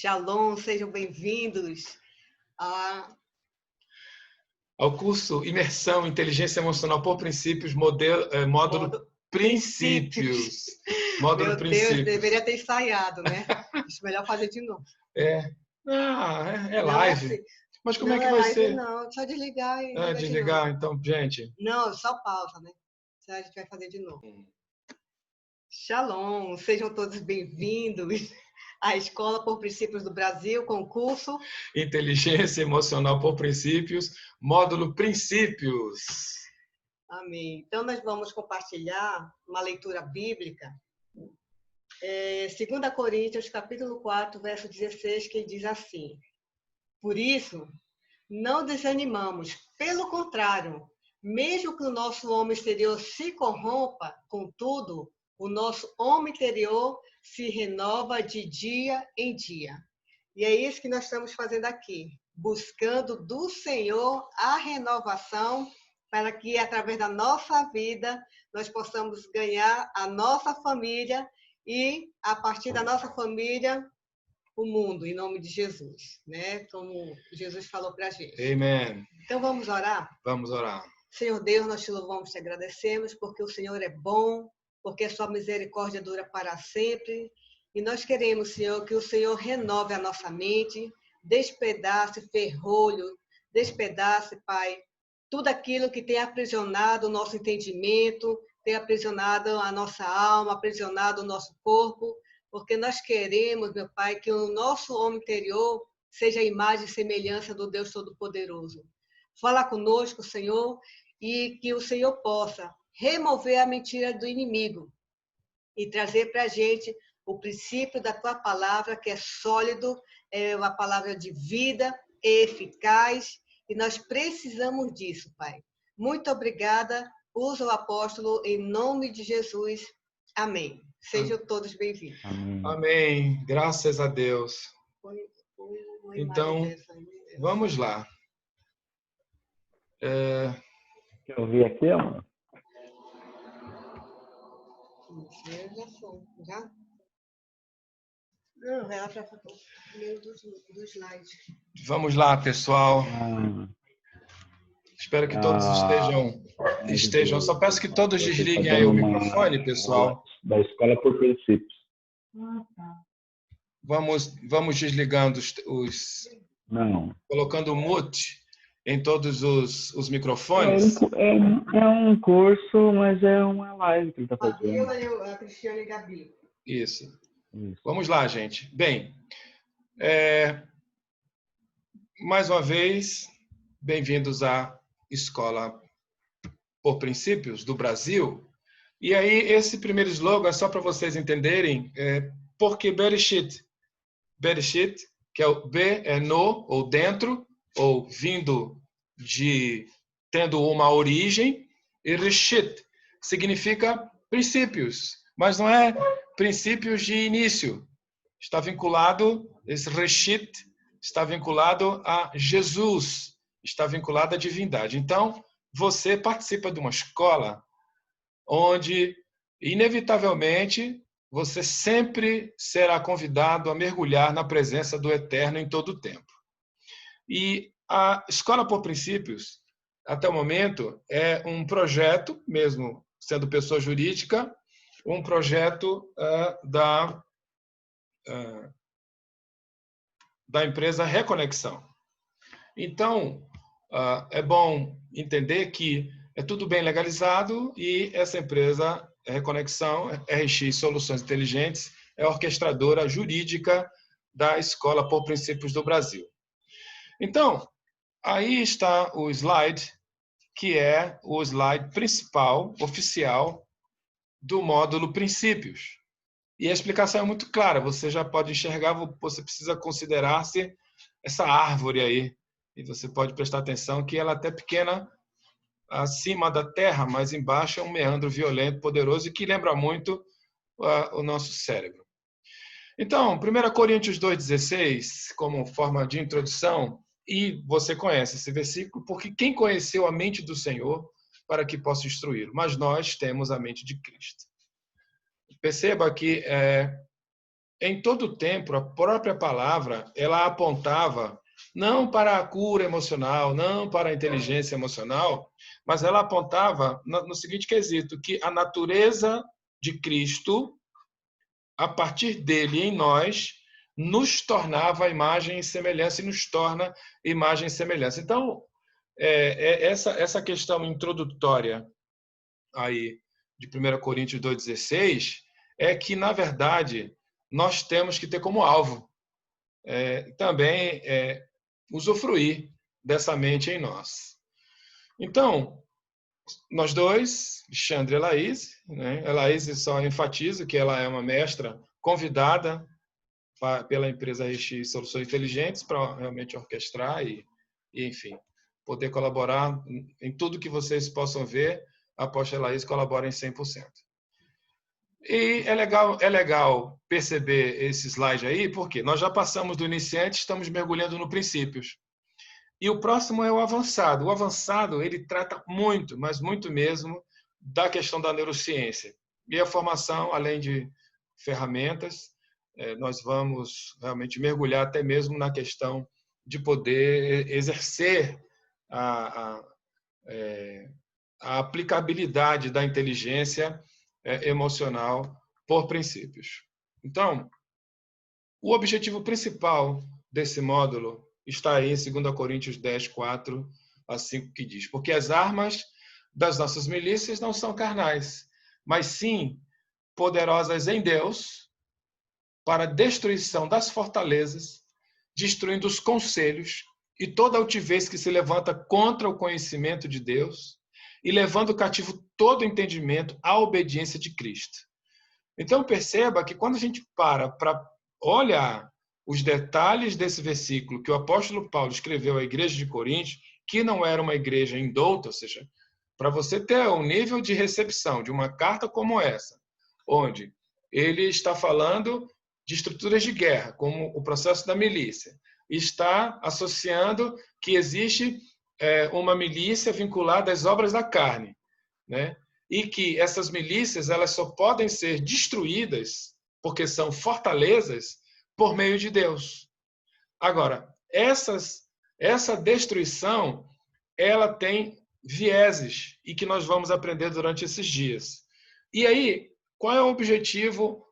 Shalom, sejam bem-vindos ao curso Imersão Inteligência Emocional por Princípios, módulo Princípios. Módulo Meu Princípios. Deus, deveria ter ensaiado, né? Acho melhor fazer de novo. É Não live. é assim. Mas como não é que é vai live, ser? Não, só desligar e ligar de Desligar, novo. então, gente. Não, só pausa, né? A gente vai fazer de novo. Shalom, sejam todos bem-vindos à Escola por Princípios do Brasil, concurso Inteligência Emocional por Princípios, módulo Princípios. Amém. Então, nós vamos compartilhar uma leitura bíblica, 2 Coríntios, capítulo 4, verso 16, que diz assim: Por isso, não desanimamos, pelo contrário, mesmo que o nosso homem exterior se corrompa, contudo, o nosso homem interior se renova de dia em dia. E é isso que nós estamos fazendo aqui, buscando do Senhor a renovação, para que, através da nossa vida, nós possamos ganhar a nossa família e, a partir da nossa família, o mundo, em nome de Jesus, né? Como Jesus falou para a gente. Amen. Então, vamos orar? Vamos orar. Senhor Deus, nós te louvamos, te agradecemos, porque o Senhor é bom, porque a sua misericórdia dura para sempre. E nós queremos, Senhor, que o Senhor renove a nossa mente, despedace ferrolho, despedace, Pai, tudo aquilo que tem aprisionado o nosso entendimento, tem aprisionado a nossa alma, aprisionado o nosso corpo, porque nós queremos, meu Pai, que o nosso homem interior seja a imagem e semelhança do Deus Todo-Poderoso. Fala conosco, Senhor, e que o Senhor possa remover a mentira do inimigo e trazer para a gente o princípio da tua palavra, que é sólido, é uma palavra de vida, é eficaz, e nós precisamos disso, Pai. Muito obrigada. Usa o apóstolo em nome de Jesus. Amém. Sejam todos bem-vindos. Amém. Graças a Deus. Então, vamos lá. Quer ouvir aqui, amor? Já? Não, ela para o meio do slide. Vamos lá, pessoal. Espero que todos estejam. Só peço que todos desliguem aí o microfone, pessoal. Da Escola por Princípios. Vamos desligando Não. colocando mute em todos os microfones. É um curso, mas é uma live que ele está fazendo. A Cristiane e a Gabi. Isso. Vamos lá, gente. Bem, mais uma vez, bem-vindos à Escola por Princípios do Brasil. E aí, esse primeiro slogan é só para vocês entenderem por que Bereshit. Bereshit, que é o B é no, ou dentro, ou vindo de, tendo uma origem, e Reshit significa princípios, mas não é princípios de início. Está vinculado, esse Reshit está vinculado a Jesus, está vinculado à divindade. Então, você participa de uma escola onde, inevitavelmente, você sempre será convidado a mergulhar na presença do Eterno em todo o tempo. E a Escola por Princípios, até o momento, é um projeto, mesmo sendo pessoa jurídica, um projeto da empresa Reconexão. Então, é bom entender que é tudo bem legalizado e essa empresa Reconexão, RX Soluções Inteligentes, é a orquestradora jurídica da Escola por Princípios do Brasil. Então, aí está o slide, que é o slide principal, oficial, do módulo Princípios. E a explicação é muito clara, você já pode enxergar, você precisa considerar-se essa árvore aí, e você pode prestar atenção que ela é até pequena acima da terra, mas embaixo é um meandro violento, poderoso, e que lembra muito o nosso cérebro. Então, 1 Coríntios 2,16, como forma de introdução, e você conhece esse versículo, porque quem conheceu a mente do Senhor para que possa instruí-lo? Mas nós temos a mente de Cristo. Perceba que em todo o tempo, a própria palavra, ela apontava não para a cura emocional, não para a inteligência emocional, mas ela apontava no seguinte quesito, que a natureza de Cristo, a partir dele em nós, nos tornava imagem e semelhança e nos torna imagem e semelhança. Então, essa questão introdutória aí de 1 Coríntios 2,16 é que, na verdade, nós temos que ter como alvo também usufruir dessa mente em nós. Então, nós dois, Alexandre e Laís, né? A Laís só enfatizo que ela é uma mestra convidada pela empresa RX Soluções Inteligentes para realmente orquestrar e, enfim, poder colaborar em tudo que vocês possam ver. A apóstola Laís colabora em 100%. E é legal perceber esse slide aí, porque nós já passamos do iniciante, estamos mergulhando no princípios. E o próximo é o avançado. O avançado, ele trata muito, mas muito mesmo, da questão da neurociência. E a formação, além de ferramentas, nós vamos realmente mergulhar até mesmo na questão de poder exercer a aplicabilidade da inteligência emocional por princípios. Então, o objetivo principal desse módulo está aí em 2 Coríntios 10, 4 a 5, que diz: porque as armas das nossas milícias não são carnais, mas sim poderosas em Deus para a destruição das fortalezas, destruindo os conselhos e toda altivez que se levanta contra o conhecimento de Deus e levando cativo todo entendimento à obediência de Cristo. Então perceba que quando a gente para olhar os detalhes desse versículo que o apóstolo Paulo escreveu à igreja de Corinto, que não era uma igreja indouta, ou seja, para você ter um nível de recepção de uma carta como essa, onde ele está falando de estruturas de guerra, como o processo da milícia, está associando que existe uma milícia vinculada às obras da carne, né? E que essas milícias elas só podem ser destruídas, porque são fortalezas, por meio de Deus. Agora, essa destruição, ela tem vieses, e que nós vamos aprender durante esses dias. E aí, qual é o objetivo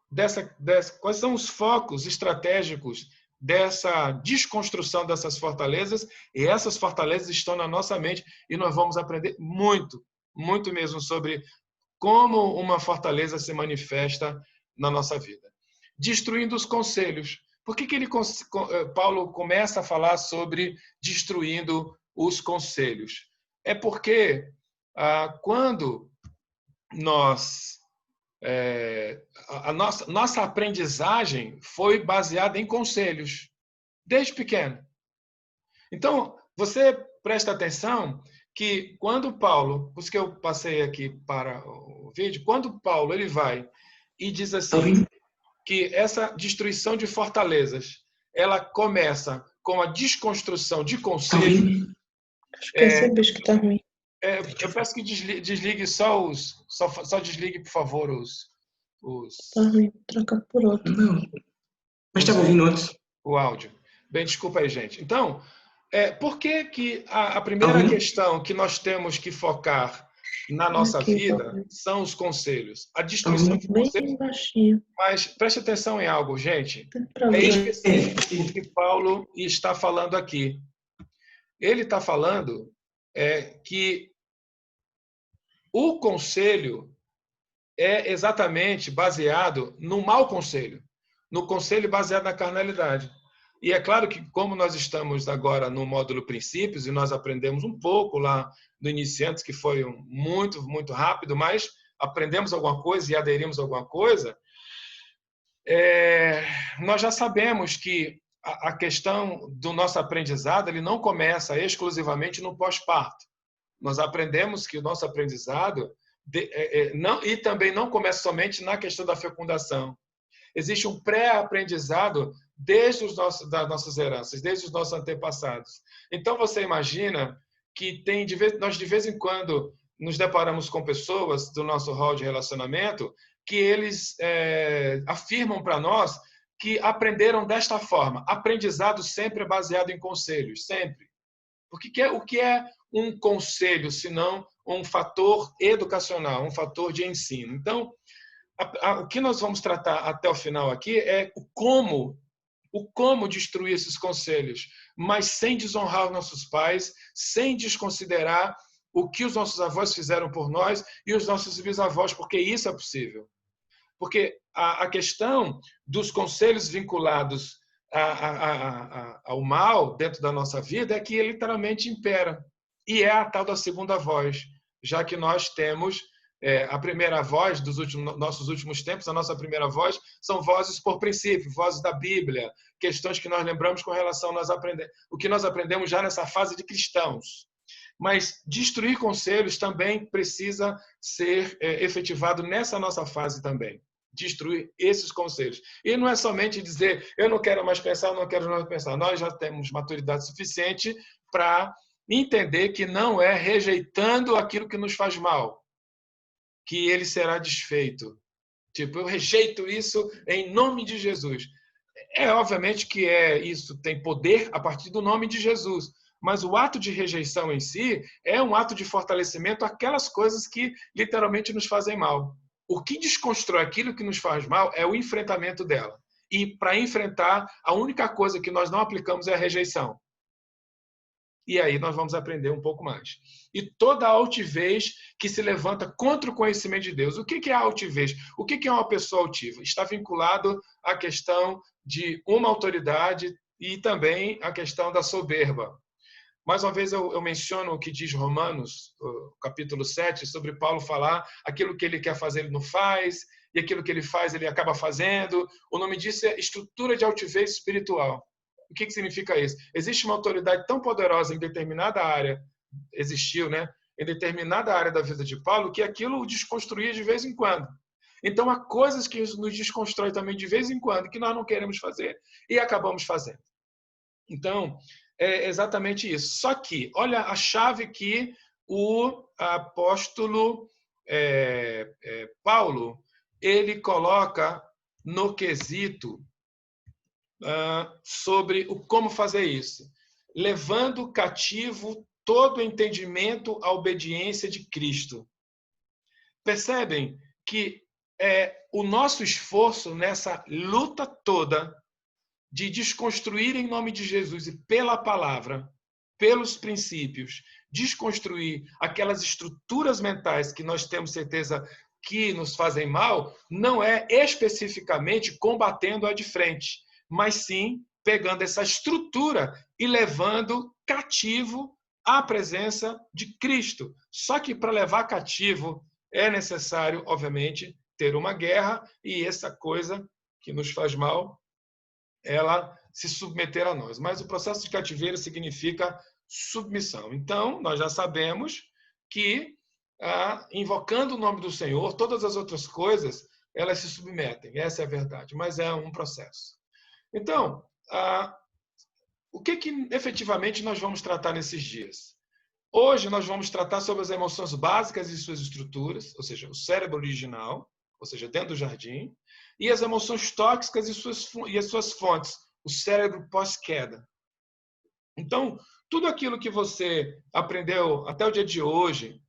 quais são os focos estratégicos dessa desconstrução dessas fortalezas? E essas fortalezas estão na nossa mente, e nós vamos aprender muito, muito mesmo sobre como uma fortaleza se manifesta na nossa vida. Destruindo os conselhos. Por que Paulo começa a falar sobre destruindo os conselhos? É porque quando a nossa aprendizagem foi baseada em conselhos, desde pequeno. Então, você presta atenção que quando Paulo, por isso que eu passei aqui para o vídeo, quando Paulo ele vai e diz assim, que essa destruição de fortalezas, ela começa com a desconstrução de conceitos. Acho que esse bicho que tá ruim. Eu peço que desligue só desligue, por favor, os Tá ruim, troca por outro. Não, mas estava ouvindo antes. O áudio. Bem, desculpa aí, gente. Então, por que a primeira questão que nós temos que focar na nossa vida são os conselhos? A destruição de conselhos. Baixinho. Mas preste atenção em algo, gente. É específico o que Paulo está falando aqui. Ele está falando que o conselho é exatamente baseado no mau conselho, no conselho baseado na carnalidade. E é claro que, como nós estamos agora no módulo princípios, e nós aprendemos um pouco lá no Iniciantes, que foi muito, muito rápido, mas aprendemos alguma coisa e aderimos a alguma coisa, nós já sabemos que a questão do nosso aprendizado ele não começa exclusivamente no pós-parto. Nós aprendemos que o nosso aprendizado e também não começa somente na questão da fecundação. Existe um pré-aprendizado desde das nossas heranças, desde os nossos antepassados. Então, você imagina que nós, de vez em quando, nos deparamos com pessoas do nosso rol de relacionamento que eles afirmam para nós que aprenderam desta forma. Aprendizado sempre é baseado em conselhos, sempre. Porque o que é um conselho, senão um fator educacional, um fator de ensino? Então, o que nós vamos tratar até o final aqui é o como destruir esses conselhos, mas sem desonrar os nossos pais, sem desconsiderar o que os nossos avós fizeram por nós e os nossos bisavós, porque isso é possível. Porque a questão dos conselhos vinculados ao mal dentro da nossa vida é que ele literalmente impera. E é a tal da segunda voz, já que nós temos a primeira voz dos nossos últimos tempos, a nossa primeira voz, são vozes por princípio, vozes da Bíblia, questões que nós lembramos com relação o que nós aprendemos já nessa fase de cristãos. Mas destruir conselhos também precisa ser efetivado nessa nossa fase também. Destruir esses conselhos. E não é somente dizer, eu não quero mais pensar, não quero mais pensar. Nós já temos maturidade suficiente para entender que não é rejeitando aquilo que nos faz mal que ele será desfeito. Tipo, eu rejeito isso em nome de Jesus. Obviamente que isso tem poder a partir do nome de Jesus, mas o ato de rejeição em si é um ato de fortalecimento àquelas coisas que literalmente nos fazem mal. O que desconstrói aquilo que nos faz mal é o enfrentamento dela. E para enfrentar, a única coisa que nós não aplicamos é a rejeição. E aí nós vamos aprender um pouco mais. E toda a altivez que se levanta contra o conhecimento de Deus. O que é a altivez? O que é uma pessoa altiva? Está vinculado à questão de uma autoridade e também à questão da soberba. Mais uma vez eu menciono o que diz Romanos, capítulo 7, sobre Paulo falar aquilo que ele quer fazer ele não faz, e aquilo que ele faz ele acaba fazendo. O nome disso é estrutura de altivez espiritual. O que significa isso? Existe uma autoridade tão poderosa em determinada área, existiu, né? Em determinada área da vida de Paulo, que aquilo o desconstruía de vez em quando. Então, há coisas que nos desconstrói também de vez em quando, que nós não queremos fazer e acabamos fazendo. Então, é exatamente isso. Só que, olha a chave que o apóstolo Paulo, ele coloca no quesito sobre o como fazer isso. Levando cativo todo o entendimento à obediência de Cristo. Percebem que o nosso esforço nessa luta toda de desconstruir em nome de Jesus e pela palavra, pelos princípios, desconstruir aquelas estruturas mentais que nós temos certeza que nos fazem mal, não é especificamente combatendo a de frente, mas sim pegando essa estrutura e levando cativo à presença de Cristo. Só que para levar cativo é necessário, obviamente, ter uma guerra e essa coisa que nos faz mal, ela se submeter a nós. Mas o processo de cativeiro significa submissão. Então, nós já sabemos que, invocando o nome do Senhor, todas as outras coisas, elas se submetem. Essa é a verdade, mas é um processo. Então, o que efetivamente nós vamos tratar nesses dias? Hoje nós vamos tratar sobre as emoções básicas e suas estruturas, ou seja, o cérebro original, ou seja, dentro do jardim, e as emoções tóxicas e as suas fontes, o cérebro pós-queda. Então, tudo aquilo que você aprendeu até o dia de hoje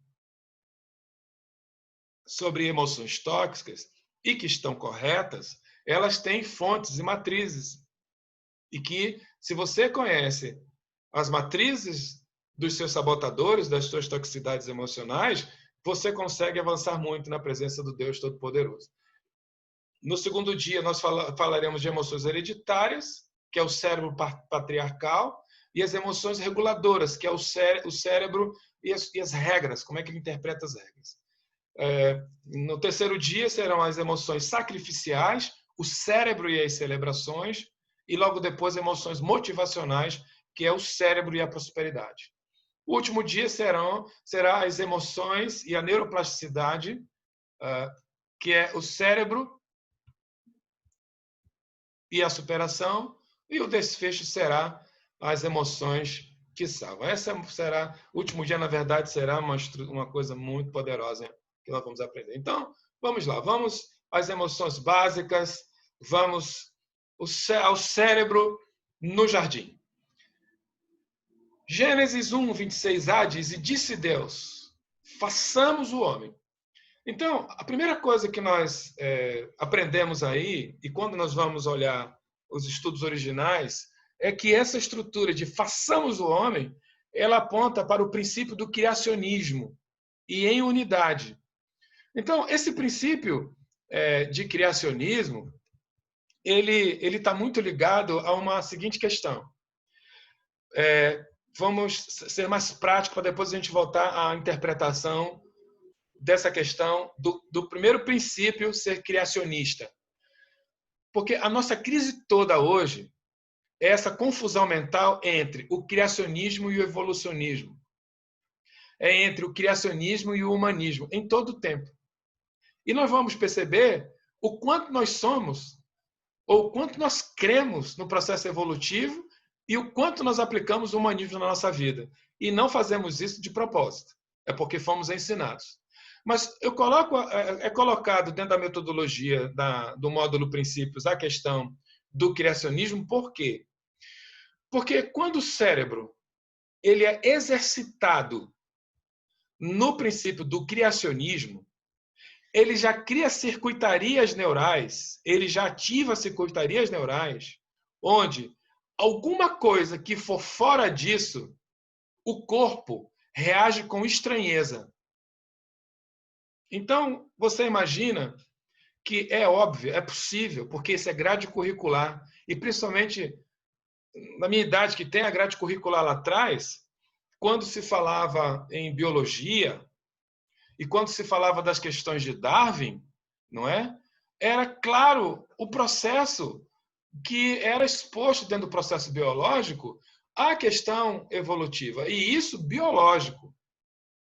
sobre emoções tóxicas e que estão corretas, elas têm fontes e matrizes. E que, se você conhece as matrizes dos seus sabotadores, das suas toxicidades emocionais, você consegue avançar muito na presença do Deus Todo-Poderoso. No segundo dia, nós falaremos de emoções hereditárias, que é o cérebro patriarcal, e as emoções reguladoras, que é o cérebro e as regras, como é que ele interpreta as regras. No terceiro dia, serão as emoções sacrificiais, o cérebro e as celebrações, e logo depois emoções motivacionais, que é o cérebro e a prosperidade. O último dia será as emoções e a neuroplasticidade, que é o cérebro e a superação, e o desfecho será as emoções que salvam. O último dia, na verdade, será uma coisa muito poderosa que nós vamos aprender. Então, vamos lá, vamos às emoções básicas, vamos ao cérebro no jardim. Gênesis 1, 26a diz, e disse Deus, façamos o homem. Então, a primeira coisa que nós aprendemos aí, e quando nós vamos olhar os estudos originais, é que essa estrutura de façamos o homem, ela aponta para o princípio do criacionismo e em unidade. Então, esse princípio de criacionismo, ele está muito ligado a uma seguinte questão. Vamos ser mais práticos para depois a gente voltar à interpretação dessa questão do primeiro princípio ser criacionista. Porque a nossa crise toda hoje é essa confusão mental entre o criacionismo e o evolucionismo. É entre o criacionismo e o humanismo, em todo o tempo. E nós vamos perceber o quanto nós somos, ou o quanto nós cremos no processo evolutivo e o quanto nós aplicamos o humanismo na nossa vida. E não fazemos isso de propósito. É porque fomos ensinados. Mas é colocado dentro da metodologia do módulo Princípios a questão do criacionismo. Por quê? Porque quando o cérebro ele é exercitado no princípio do criacionismo, ele já cria circuitarias neurais, ele já ativa circuitarias neurais, onde alguma coisa que for fora disso, o corpo reage com estranheza. Então, você imagina que é óbvio, é possível, porque isso é grade curricular, e principalmente na minha idade, que tem a grade curricular lá atrás, quando se falava em biologia, e quando se falava das questões de Darwin, não é? Era claro o processo que era exposto dentro do processo biológico à questão evolutiva, e isso biológico.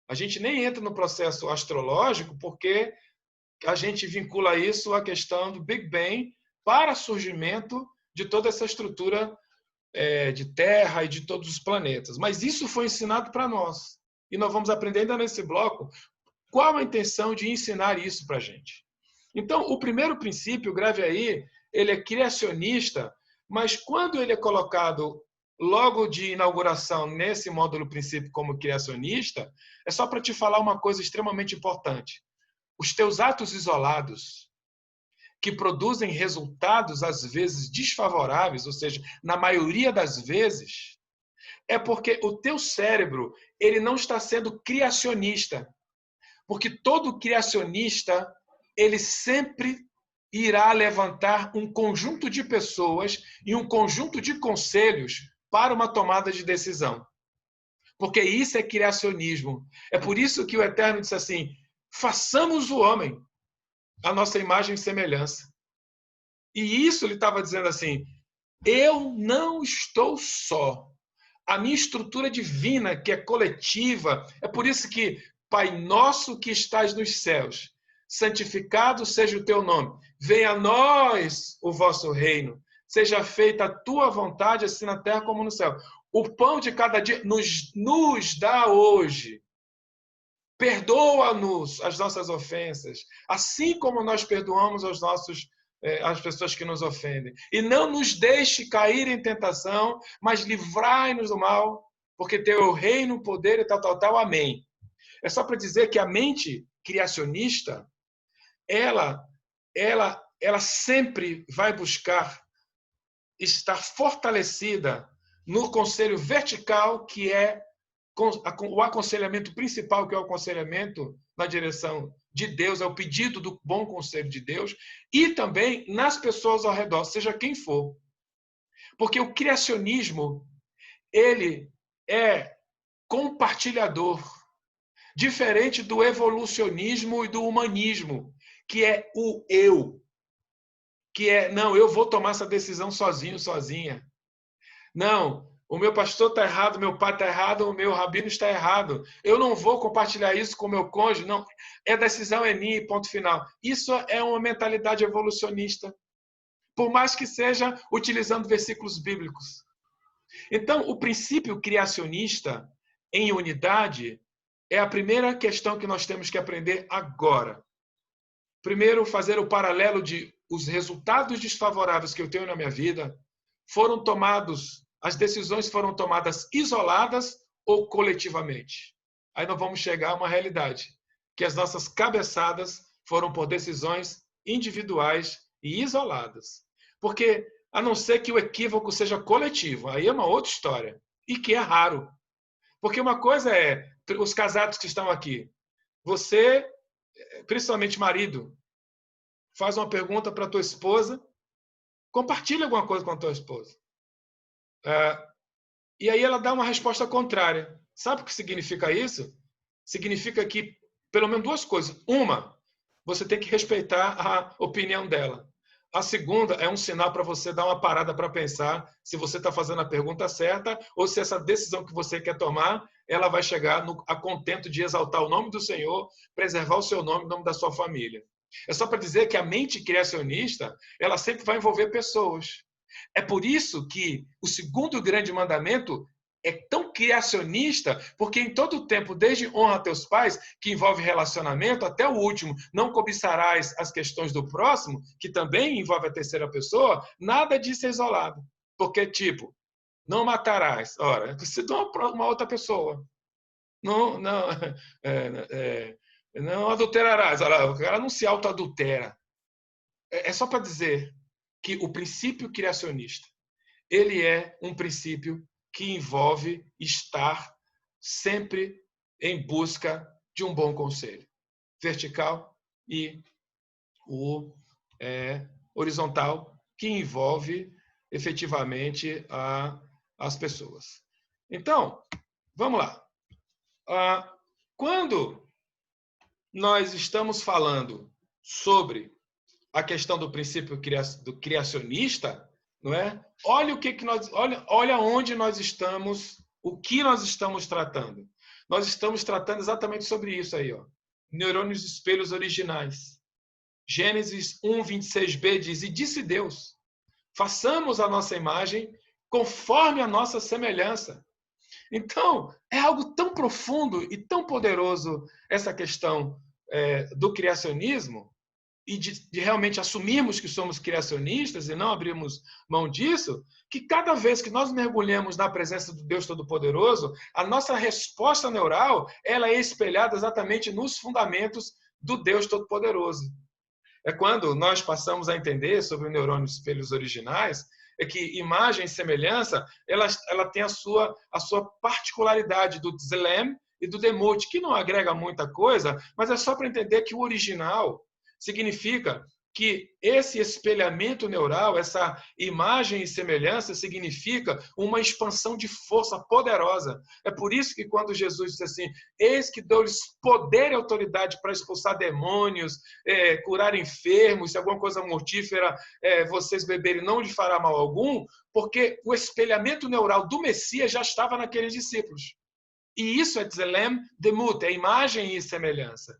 A gente nem entra no processo astrológico porque a gente vincula isso à questão do Big Bang para surgimento de toda essa estrutura de Terra e de todos os planetas. Mas isso foi ensinado para nós. E nós vamos aprender ainda nesse bloco qual a intenção de ensinar isso para a gente. Então, o primeiro princípio, grave aí, ele é criacionista, mas quando ele é colocado logo de inauguração nesse módulo princípio como criacionista, é só para te falar uma coisa extremamente importante. Os teus atos isolados, que produzem resultados às vezes desfavoráveis, ou seja, na maioria das vezes, é porque o teu cérebro ele não está sendo criacionista. Porque todo criacionista, ele sempre irá levantar um conjunto de pessoas e um conjunto de conselhos para uma tomada de decisão. Porque isso é criacionismo. É por isso que o Eterno disse assim, façamos o homem a nossa imagem e semelhança. E isso ele estava dizendo assim, eu não estou só. A minha estrutura divina, que é coletiva, é por isso que Pai nosso que estás nos céus, santificado seja o teu nome. Venha a nós o vosso reino. Seja feita a tua vontade, assim na terra como no céu. O pão de cada dia nos dá hoje. Perdoa-nos as nossas ofensas, assim como nós perdoamos as pessoas que nos ofendem. E não nos deixe cair em tentação, mas livrai-nos do mal, porque teu é o reino, o poder e tal. Amém. É só para dizer que a mente criacionista, ela sempre vai buscar estar fortalecida no conselho vertical, que é o aconselhamento principal, que é o aconselhamento na direção de Deus, é o pedido do bom conselho de Deus, e também nas pessoas ao redor, seja quem for. Porque o criacionismo, ele é compartilhador, diferente do evolucionismo e do humanismo, que é o eu, que é, não, eu vou tomar essa decisão sozinho, sozinha. Não, o meu pastor está errado, meu pai está errado, o meu rabino está errado. Eu não vou compartilhar isso com o meu cônjuge, não. A decisão é minha, ponto final. Isso é uma mentalidade evolucionista, por mais que seja utilizando versículos bíblicos. Então, o princípio criacionista em unidade é a primeira questão que nós temos que aprender agora. Primeiro, fazer o paralelo de os resultados desfavoráveis que eu tenho na minha vida foram tomados, as decisões foram tomadas isoladas ou coletivamente. Aí nós vamos chegar a uma realidade, que as nossas cabeçadas foram por decisões individuais e isoladas. Porque, a não ser que o equívoco seja coletivo, aí é uma outra história, e que é raro. Porque uma coisa é, os casados que estão aqui, você, principalmente marido, faz uma pergunta para a tua esposa, compartilha alguma coisa com a tua esposa. E aí ela dá uma resposta contrária. Sabe o que significa isso? Significa que, pelo menos duas coisas. Uma, você tem que respeitar a opinião dela. A segunda é um sinal para você dar uma parada para pensar se você está fazendo a pergunta certa ou se essa decisão que você quer tomar, ela vai chegar a contento de exaltar o nome do Senhor, preservar o seu nome, o nome da sua família. É só para dizer que a mente criacionista, ela sempre vai envolver pessoas. É por isso que o segundo grande mandamento é tão criacionista, porque em todo o tempo, desde honra a teus pais, que envolve relacionamento, até o último, não cobiçarás as questões do próximo, que também envolve a terceira pessoa, nada disso é isolado. Porque, tipo, não matarás. Ora, se dá uma outra pessoa. Não adulterarás. Ora, o cara não se autoadultera. É só para dizer que o princípio criacionista, ele é um princípio que envolve estar sempre em busca de um bom conselho. Vertical e o horizontal, que envolve efetivamente as pessoas. Então, vamos lá. Quando nós estamos falando sobre a questão do princípio do criacionista, não é? Olha o que nós, olha onde nós estamos, o que nós estamos tratando. Nós estamos tratando exatamente sobre isso aí, ó. Neurônios espelhos originais. Gênesis 1:26b diz: "E disse Deus: façamos a nossa imagem conforme a nossa semelhança." Então, é algo tão profundo e tão poderoso essa questão do criacionismo, e de realmente assumirmos que somos criacionistas e não abrirmos mão disso, que cada vez que nós mergulhamos na presença do Deus Todo-Poderoso, a nossa resposta neural ela é espelhada exatamente nos fundamentos do Deus Todo-Poderoso. É quando nós passamos a entender sobre o neurônio espelhos originais, é que imagem e semelhança ela tem a sua particularidade do Tzlem e do Demut, que não agrega muita coisa, mas é só para entender que o original significa que esse espelhamento neural, essa imagem e semelhança, significa uma expansão de força poderosa. É por isso que quando Jesus disse assim: eis que dou-lhes poder e autoridade para expulsar demônios, curar enfermos, se alguma coisa mortífera vocês beberem não lhe fará mal algum, porque o espelhamento neural do Messias já estava naqueles discípulos. E isso é Tzlem Demut, é imagem e semelhança.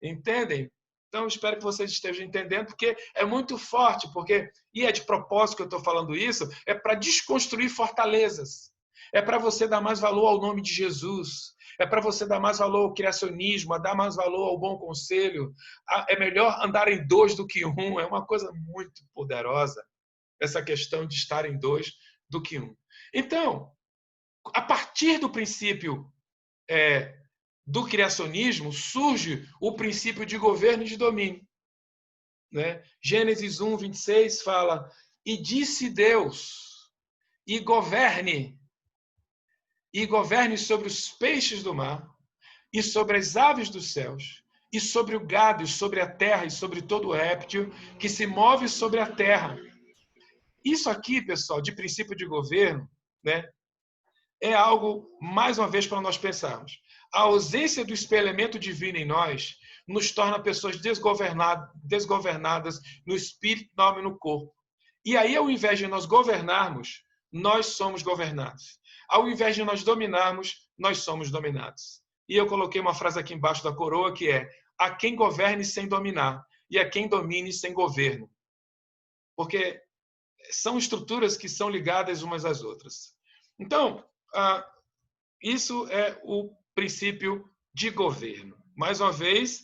Entendem? Então, espero que vocês estejam entendendo, porque é muito forte, e é de propósito que eu estou falando isso, é para desconstruir fortalezas, é para você dar mais valor ao nome de Jesus, é para você dar mais valor ao criacionismo, a dar mais valor ao bom conselho. É melhor andar em dois do que um, é uma coisa muito poderosa, essa questão de estar em dois do que um. Então, a partir do princípio do criacionismo, surge o princípio de governo e de domínio. Né? Gênesis 1:26 fala: "E disse Deus, e governe sobre os peixes do mar, e sobre as aves dos céus, e sobre o gado, e sobre a terra, e sobre todo réptil que se move sobre a terra." Isso aqui, pessoal, de princípio de governo, né, é algo, mais uma vez, para nós pensarmos. A ausência do espelhamento divino em nós nos torna pessoas desgovernadas no espírito, na alma e no corpo. E aí, ao invés de nós governarmos, nós somos governados. Ao invés de nós dominarmos, nós somos dominados. E eu coloquei uma frase aqui embaixo da coroa que é: "A quem governe sem dominar, e a quem domine sem governo." Porque são estruturas que são ligadas umas às outras. Então, isso é o princípio de governo. Mais uma vez,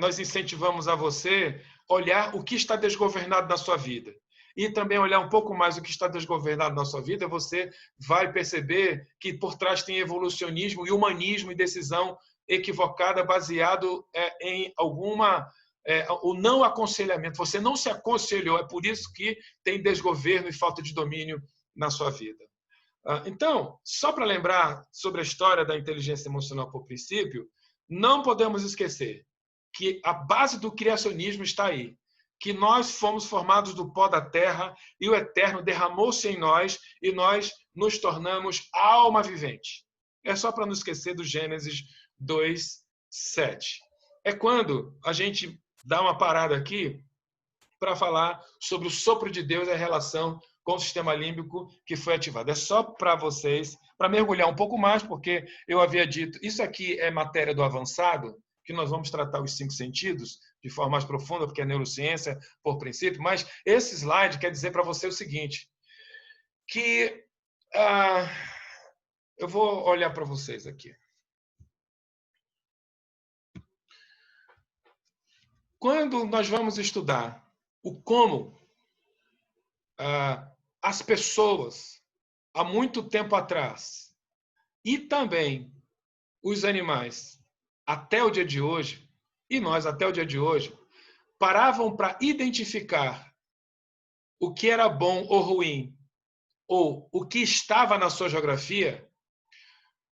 nós incentivamos a você olhar o que está desgovernado na sua vida. E também olhar um pouco mais o que está desgovernado na sua vida, você vai perceber que por trás tem evolucionismo e humanismo e decisão equivocada baseado em alguma... o não aconselhamento. Você não se aconselhou, é por isso que tem desgoverno e falta de domínio na sua vida. Então, só para lembrar sobre a história da inteligência emocional por princípio, não podemos esquecer que a base do criacionismo está aí, que nós fomos formados do pó da terra e o Eterno derramou-se em nós e nós nos tornamos alma vivente. É só para não esquecer do Gênesis 2:7. É quando a gente dá uma parada aqui para falar sobre o sopro de Deus e a relação com o sistema límbico que foi ativado. É só para vocês, para mergulhar um pouco mais, porque eu havia dito, isso aqui é matéria do avançado, que nós vamos tratar os 5 sentidos de forma mais profunda, porque é neurociência por princípio, mas esse slide quer dizer para você o seguinte, que eu vou olhar para vocês aqui. Quando nós vamos estudar o como as pessoas, há muito tempo atrás, e também os animais, até o dia de hoje, e nós até o dia de hoje, paravam para identificar o que era bom ou ruim, ou o que estava na sua geografia,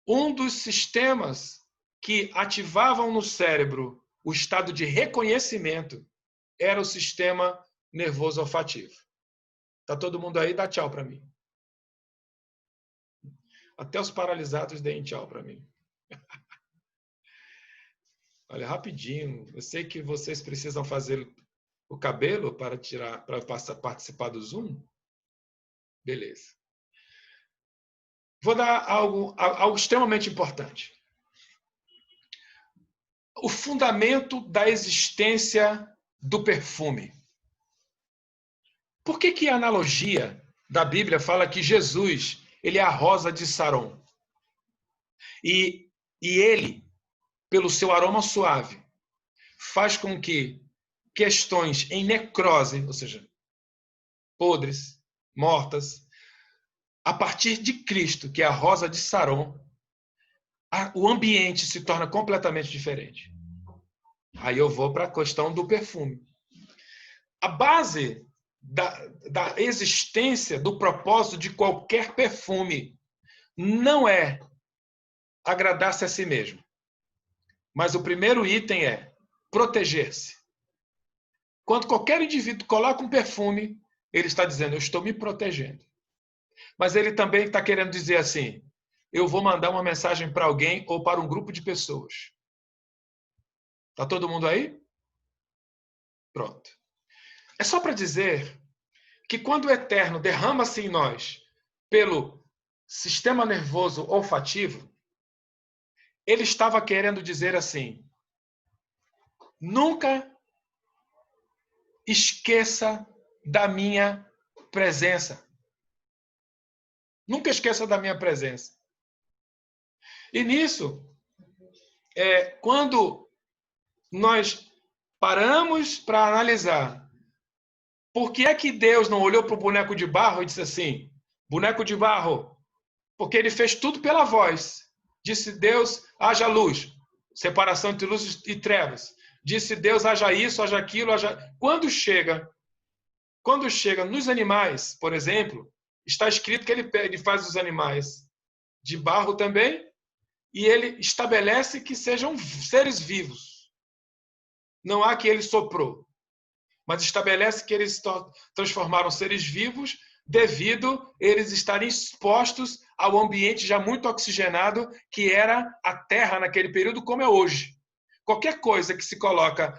um dos sistemas que ativavam no cérebro o estado de reconhecimento era o sistema nervoso olfativo. Tá todo mundo aí? Dá tchau para mim. Até os paralisados deem tchau para mim. Olha, rapidinho. Eu sei que vocês precisam fazer o cabelo para participar do Zoom. Beleza. Vou dar algo extremamente importante. O fundamento da existência do perfume. Por que a analogia da Bíblia fala que Jesus, ele é a rosa de Saron? E ele, pelo seu aroma suave, faz com que questões em necrose, ou seja, podres, mortas, a partir de Cristo, que é a rosa de Saron, o ambiente se torna completamente diferente. Aí eu vou para a questão do perfume. A base da existência, do propósito de qualquer perfume não é agradar-se a si mesmo. Mas o primeiro item é proteger-se. Quando qualquer indivíduo coloca um perfume, ele está dizendo, eu estou me protegendo. Mas ele também está querendo dizer assim, eu vou mandar uma mensagem para alguém ou para um grupo de pessoas. Está todo mundo aí? Pronto. É só para dizer que quando o Eterno derrama-se em nós pelo sistema nervoso olfativo, ele estava querendo dizer assim, nunca esqueça da minha presença. Nunca esqueça da minha presença. E nisso, quando nós paramos para analisar por que é que Deus não olhou para o boneco de barro e disse assim, boneco de barro, porque ele fez tudo pela voz. Disse Deus, haja luz, separação entre luz e trevas. Disse Deus, haja isso, haja aquilo, haja... Quando chega nos animais, por exemplo, está escrito que ele faz os animais de barro também, e ele estabelece que sejam seres vivos. Não há que ele soprou, mas estabelece que eles transformaram seres vivos devido a eles estarem expostos ao ambiente já muito oxigenado que era a Terra naquele período, como é hoje. Qualquer coisa que se coloca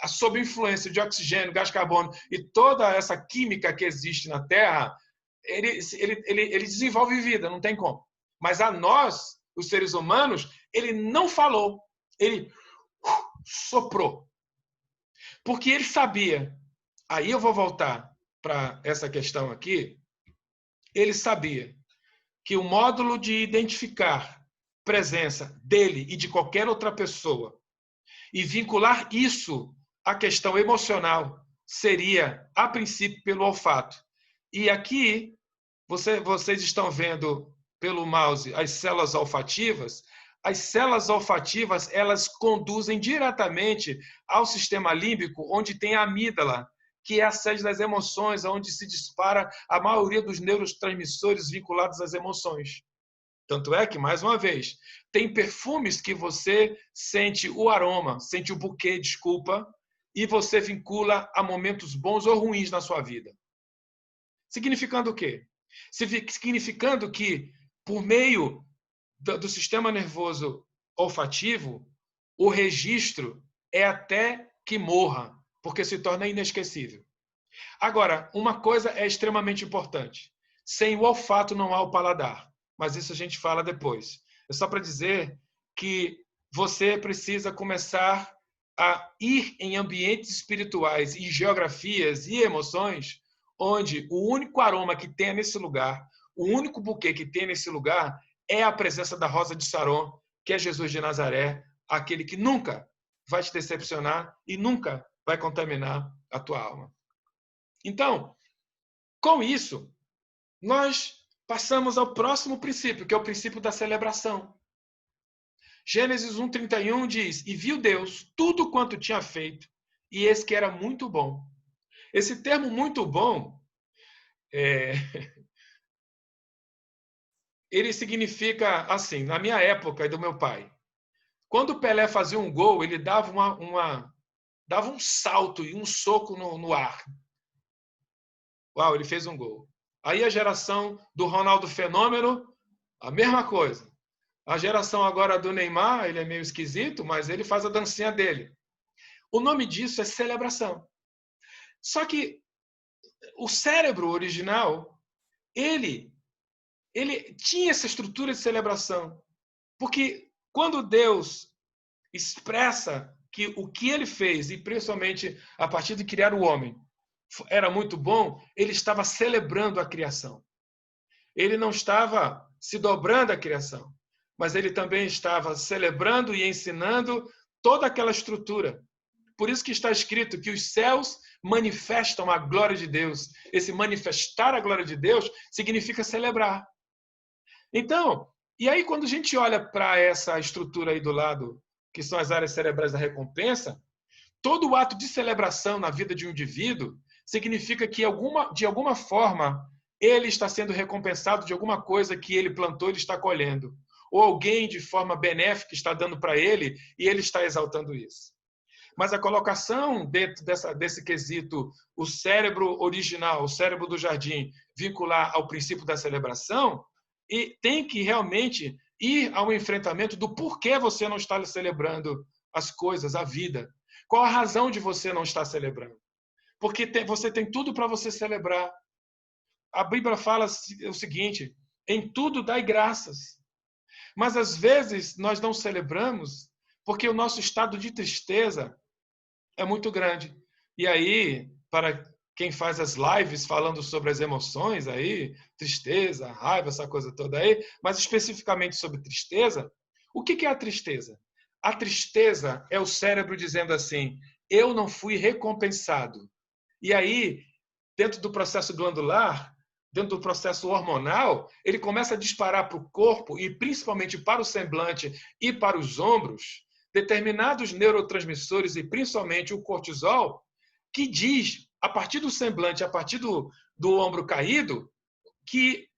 sob influência de oxigênio, gás carbono e toda essa química que existe na Terra, ele desenvolve vida, não tem como. Mas a nós, os seres humanos, ele não falou, ele soprou. Porque ele sabia, aí eu vou voltar para essa questão aqui, ele sabia que o módulo de identificar presença dele e de qualquer outra pessoa e vincular isso a questão emocional seria, a princípio, pelo olfato. E aqui, vocês estão vendo pelo mouse as células olfativas. As células olfativas, elas conduzem diretamente ao sistema límbico, onde tem a amígdala, que é a sede das emoções, onde se dispara a maioria dos neurotransmissores vinculados às emoções. Tanto é que, mais uma vez, tem perfumes que você sente o aroma, sente o buquê, desculpa, e você vincula a momentos bons ou ruins na sua vida. Significando o quê? Significando que, por meio do sistema nervoso olfativo, o registro é até que morra, porque se torna inesquecível. Agora, uma coisa é extremamente importante. Sem o olfato não há o paladar, mas isso a gente fala depois. É só para dizer que você precisa começar a ir em ambientes espirituais e geografias e emoções onde o único aroma que tem nesse lugar, o único buquê que tem nesse lugar é a presença da rosa de Saron, que é Jesus de Nazaré, aquele que nunca vai te decepcionar e nunca vai contaminar a tua alma. Então, com isso, nós passamos ao próximo princípio, que é o princípio da celebração. Gênesis 1:31 diz: "E viu Deus tudo quanto tinha feito, e eis que era muito bom." Esse termo muito bom, ele significa assim, na minha época e do meu pai. Quando o Pelé fazia um gol, ele dava dava um salto e um soco no ar. Uau, ele fez um gol. Aí a geração do Ronaldo Fenômeno, a mesma coisa. A geração agora do Neymar, ele é meio esquisito, mas ele faz a dancinha dele. O nome disso é celebração. Só que o cérebro original, ele tinha essa estrutura de celebração. Porque quando Deus expressa que o que ele fez, e principalmente a partir de criar o homem, era muito bom, ele estava celebrando a criação. Ele não estava se dobrando à criação, mas ele também estava celebrando e ensinando toda aquela estrutura. Por isso que está escrito que os céus manifestam a glória de Deus. Esse manifestar a glória de Deus significa celebrar. Então, e aí quando a gente olha para essa estrutura aí do lado, que são as áreas cerebrais da recompensa, todo o ato de celebração na vida de um indivíduo significa que, de alguma forma, ele está sendo recompensado de alguma coisa que ele plantou, ele está colhendo. Ou alguém, de forma benéfica, está dando para ele e ele está exaltando isso. Mas a colocação dentro desse quesito, o cérebro original, o cérebro do jardim, vincular ao princípio da celebração, e tem que realmente ir ao enfrentamento do porquê você não está celebrando as coisas, a vida. Qual a razão de você não estar celebrando? Porque você tem tudo para você celebrar. A Bíblia fala o seguinte: em tudo dai graças. Mas às vezes nós não celebramos porque o nosso estado de tristeza é muito grande. E aí, para quem faz as lives falando sobre as emoções aí, tristeza, raiva, essa coisa toda aí, mas especificamente sobre tristeza, o que é a tristeza? A tristeza é o cérebro dizendo assim: eu não fui recompensado. E aí, dentro do processo glandular, dentro do processo hormonal, ele começa a disparar para o corpo e principalmente para o semblante e para os ombros, determinados neurotransmissores e principalmente o cortisol, que diz, a partir do semblante, a partir do ombro caído, que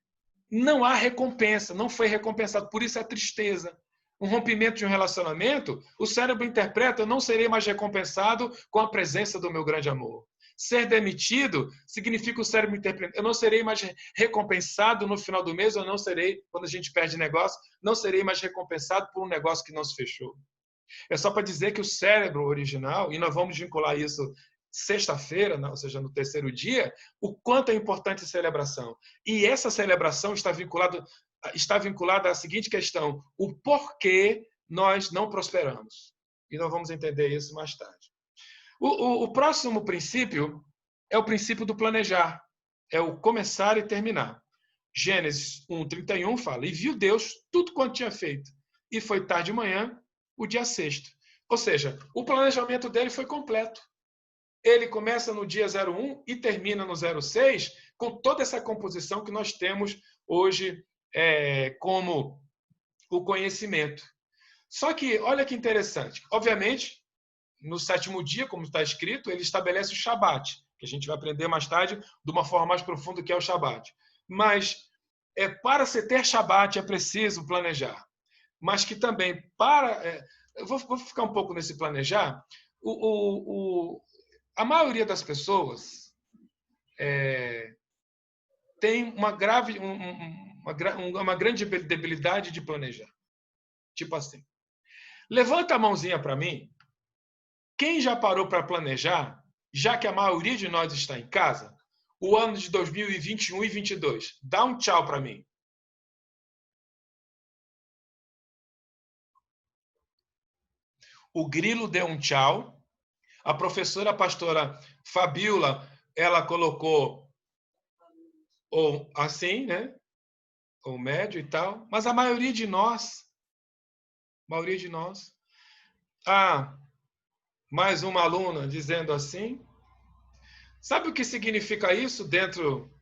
não há recompensa, não foi recompensado. Por isso a tristeza. Um rompimento de um relacionamento, o cérebro interpreta: eu não serei mais recompensado com a presença do meu grande amor. Ser demitido significa o cérebro interpretar: eu não serei mais recompensado no final do mês, eu não serei, quando a gente perde negócio, não serei mais recompensado por um negócio que não se fechou. É só para dizer que o cérebro original, e nós vamos vincular isso sexta-feira, ou seja, no terceiro dia, o quanto é importante a celebração. E essa celebração está vinculada à seguinte questão: o porquê nós não prosperamos. E nós vamos entender isso mais tarde. O próximo princípio é o princípio do planejar. É o começar e terminar. Gênesis 1:31 fala: e viu Deus tudo quanto tinha feito. E foi tarde de manhã, o dia sexto. Ou seja, o planejamento dele foi completo. ele começa no dia 01 e termina no 06, com toda essa composição que nós temos hoje como o conhecimento. Só que, olha que interessante, obviamente, no 7º dia, como está escrito, ele estabelece o Shabat, que a gente vai aprender mais tarde de uma forma mais profunda, que é o Shabat. Mas, para se ter Shabat, é preciso planejar. Mas que também, eu vou ficar um pouco nesse planejar, a maioria das pessoas tem uma grande debilidade de planejar. Tipo assim, levanta a mãozinha para mim. Quem já parou para planejar, já que a maioria de nós está em casa, o ano de 2021 e 2022? Dá um tchau para mim. O Grilo deu um tchau. A professora, a pastora Fabiola, ela colocou ou assim, né? Ou médio e tal. Mas a maioria de nós, mais uma aluna dizendo assim. Sabe o que significa isso dentro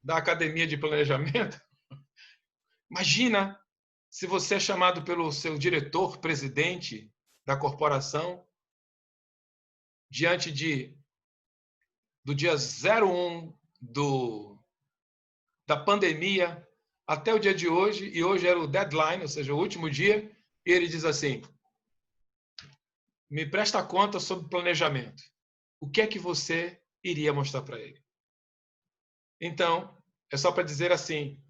da academia de planejamento? Imagina se você é chamado pelo seu diretor, presidente da corporação, diante do dia 01 da pandemia até o dia de hoje, e hoje era o deadline, ou seja, o último dia, e ele diz assim: me presta conta sobre planejamento. O que é que você iria mostrar para ele? Então, é só para dizer assim,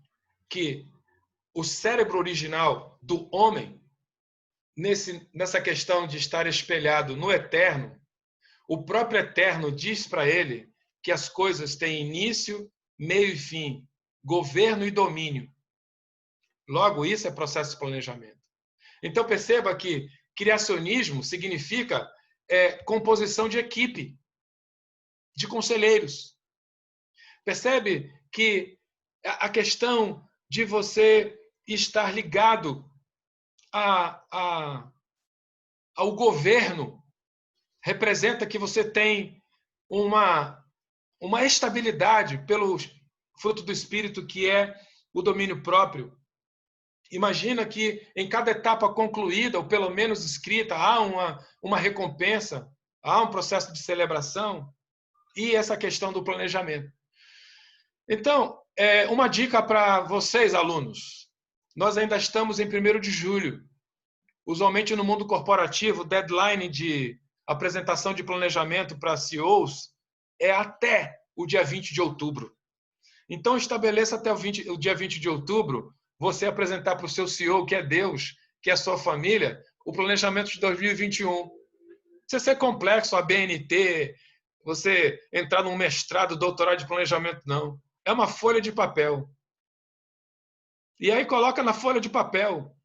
que o cérebro original do homem, nessa questão de estar espelhado no eterno, o próprio eterno diz para ele que as coisas têm início, meio e fim, governo e domínio. Logo, isso é processo de planejamento. Então, perceba que criacionismo significa composição de equipe, de conselheiros. Percebe que a questão de você estar ligado ao governo representa que você tem uma estabilidade pelo fruto do Espírito, que é o domínio próprio. Imagina que em cada etapa concluída, ou pelo menos escrita, há uma recompensa, há um processo de celebração e essa questão do planejamento. Então, uma dica para vocês, alunos. Nós ainda estamos em 1º de julho. Usualmente, no mundo corporativo, o deadline de apresentação de planejamento para CEOs é até o dia 20 de outubro. Então, estabeleça até o dia 20 de outubro você apresentar para o seu CEO, que é Deus, que é a sua família, o planejamento de 2021. Não precisa ser complexo, a BNT, você entrar num mestrado, doutorado de planejamento, não. É uma folha de papel. E aí coloca na folha de papel,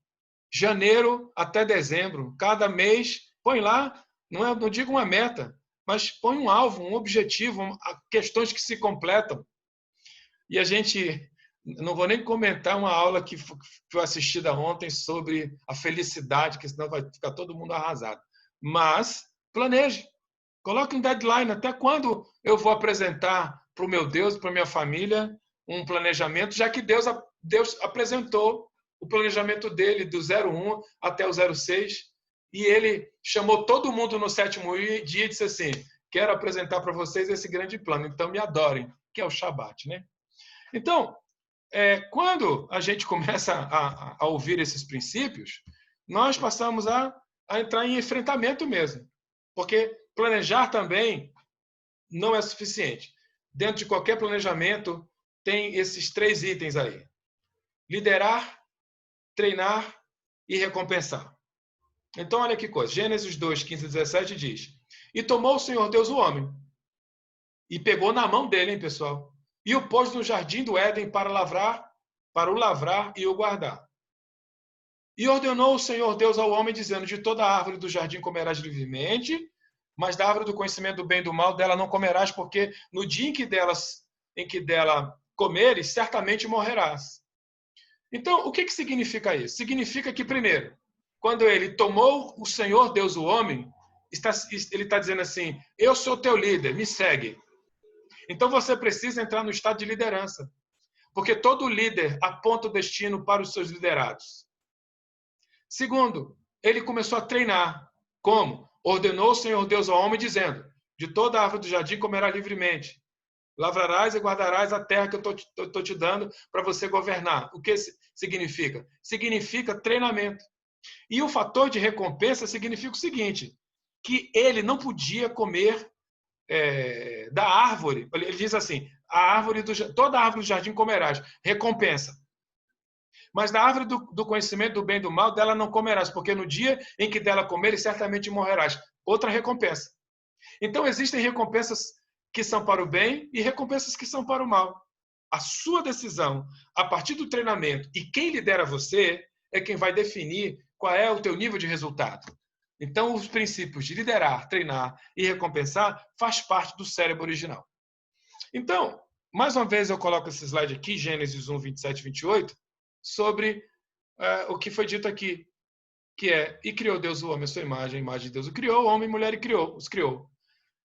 janeiro até dezembro, cada mês, põe lá, não digo uma meta, mas põe um alvo, um objetivo, questões que se completam. E a gente, não vou nem comentar uma aula que foi assistida ontem sobre a felicidade, que senão vai ficar todo mundo arrasado. Mas planeje, coloque um deadline, até quando eu vou apresentar para o meu Deus, para a minha família, um planejamento, já que Deus apresentou o planejamento dele do 01 até o 06, e ele chamou todo mundo no 7º dia e disse assim: quero apresentar para vocês esse grande plano, então me adorem, que é o Shabat, né? Então, quando a gente começa a ouvir esses princípios, nós passamos a entrar em enfrentamento mesmo, porque planejar também não é suficiente. Dentro de qualquer planejamento tem esses 3 itens aí: liderar, treinar e recompensar. Então, olha que coisa. Gênesis 2, 15 e 17 diz: e tomou o Senhor Deus o homem, e pegou na mão dele, hein, pessoal, e o pôs no jardim do Éden para o lavrar e o guardar. E ordenou o Senhor Deus ao homem, dizendo: de toda a árvore do jardim comerás livremente, mas da árvore do conhecimento do bem e do mal, dela não comerás, porque no dia em que dela comeres, certamente morrerás. Então, o que significa isso? Significa que, primeiro, quando ele tomou o Senhor Deus o homem, ele está dizendo assim, eu sou teu líder, me segue. Então você precisa entrar no estado de liderança. Porque todo líder aponta o destino para os seus liderados. Segundo, ele começou a treinar. Como? Ordenou o Senhor Deus ao homem, dizendo, de toda árvore do jardim comerás livremente. Lavrarás e guardarás a terra que eu estou te dando para você governar. O que significa? Significa treinamento. E o fator de recompensa significa o seguinte, que ele não podia comer da árvore. Ele diz assim, toda árvore do jardim comerás. Recompensa. Mas da árvore do conhecimento do bem e do mal, dela não comerás, porque no dia em que dela comeres, certamente morrerás. Outra recompensa. Então, existem recompensas que são para o bem e recompensas que são para o mal. A sua decisão, a partir do treinamento, e quem lidera você, é quem vai definir qual é o teu nível de resultado. Então, os princípios de liderar, treinar e recompensar faz parte do cérebro original. Então, mais uma vez eu coloco esse slide aqui, Gênesis 1, 27 e 28, sobre o que foi dito aqui, que é, e criou Deus o homem à sua imagem, a imagem de Deus o criou, homem e mulher os criou.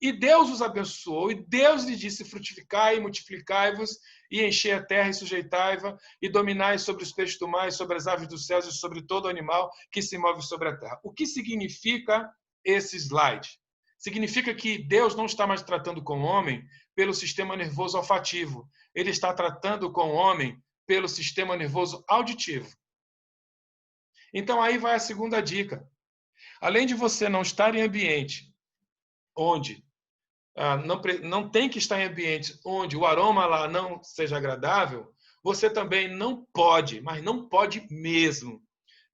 E Deus os abençoou, e Deus lhes disse, frutificai e multiplicai-vos, e enchei a terra e sujeitai-va, e dominai sobre os peixes do mar, e sobre as aves dos céus, e sobre todo animal que se move sobre a terra. O que significa esse slide? Significa que Deus não está mais tratando com o homem pelo sistema nervoso olfativo. Ele está tratando com o homem pelo sistema nervoso auditivo. Então, aí vai a segunda dica. Além de você não estar em ambiente onde não tem que estar em ambientes onde o aroma lá não seja agradável, você também não pode, mas não pode mesmo,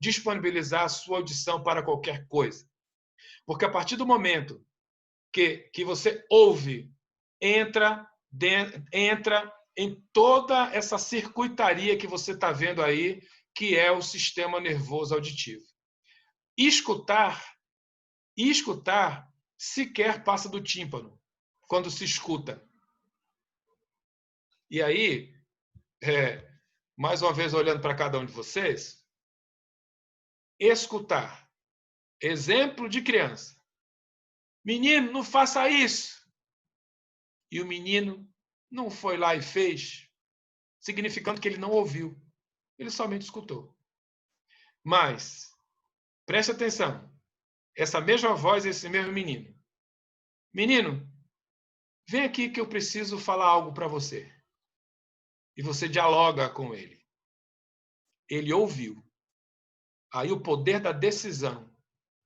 disponibilizar a sua audição para qualquer coisa. Porque a partir do momento que você ouve, entra em toda essa circuitaria que você está vendo aí, que é o sistema nervoso auditivo. E escutar sequer passa do tímpano quando se escuta. E aí, mais uma vez olhando para cada um de vocês, escutar. Exemplo de criança. Menino, não faça isso. E o menino não foi lá e fez, significando que ele não ouviu. Ele somente escutou. Mas, preste atenção. Essa mesma voz, esse mesmo menino. Menino, vem aqui que eu preciso falar algo para você. E você dialoga com ele. Ele ouviu. Aí o poder da decisão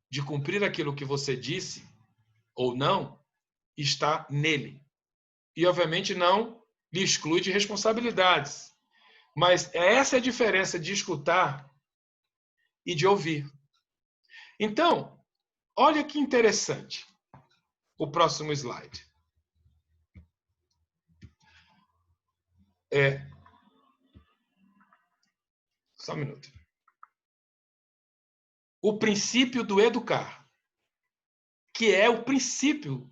de cumprir aquilo que você disse ou não está nele. E, obviamente, não lhe exclui de responsabilidades. Mas essa é a diferença de escutar e de ouvir. Então, olha que interessante o próximo slide. Só um minuto. O princípio do educar, que é o princípio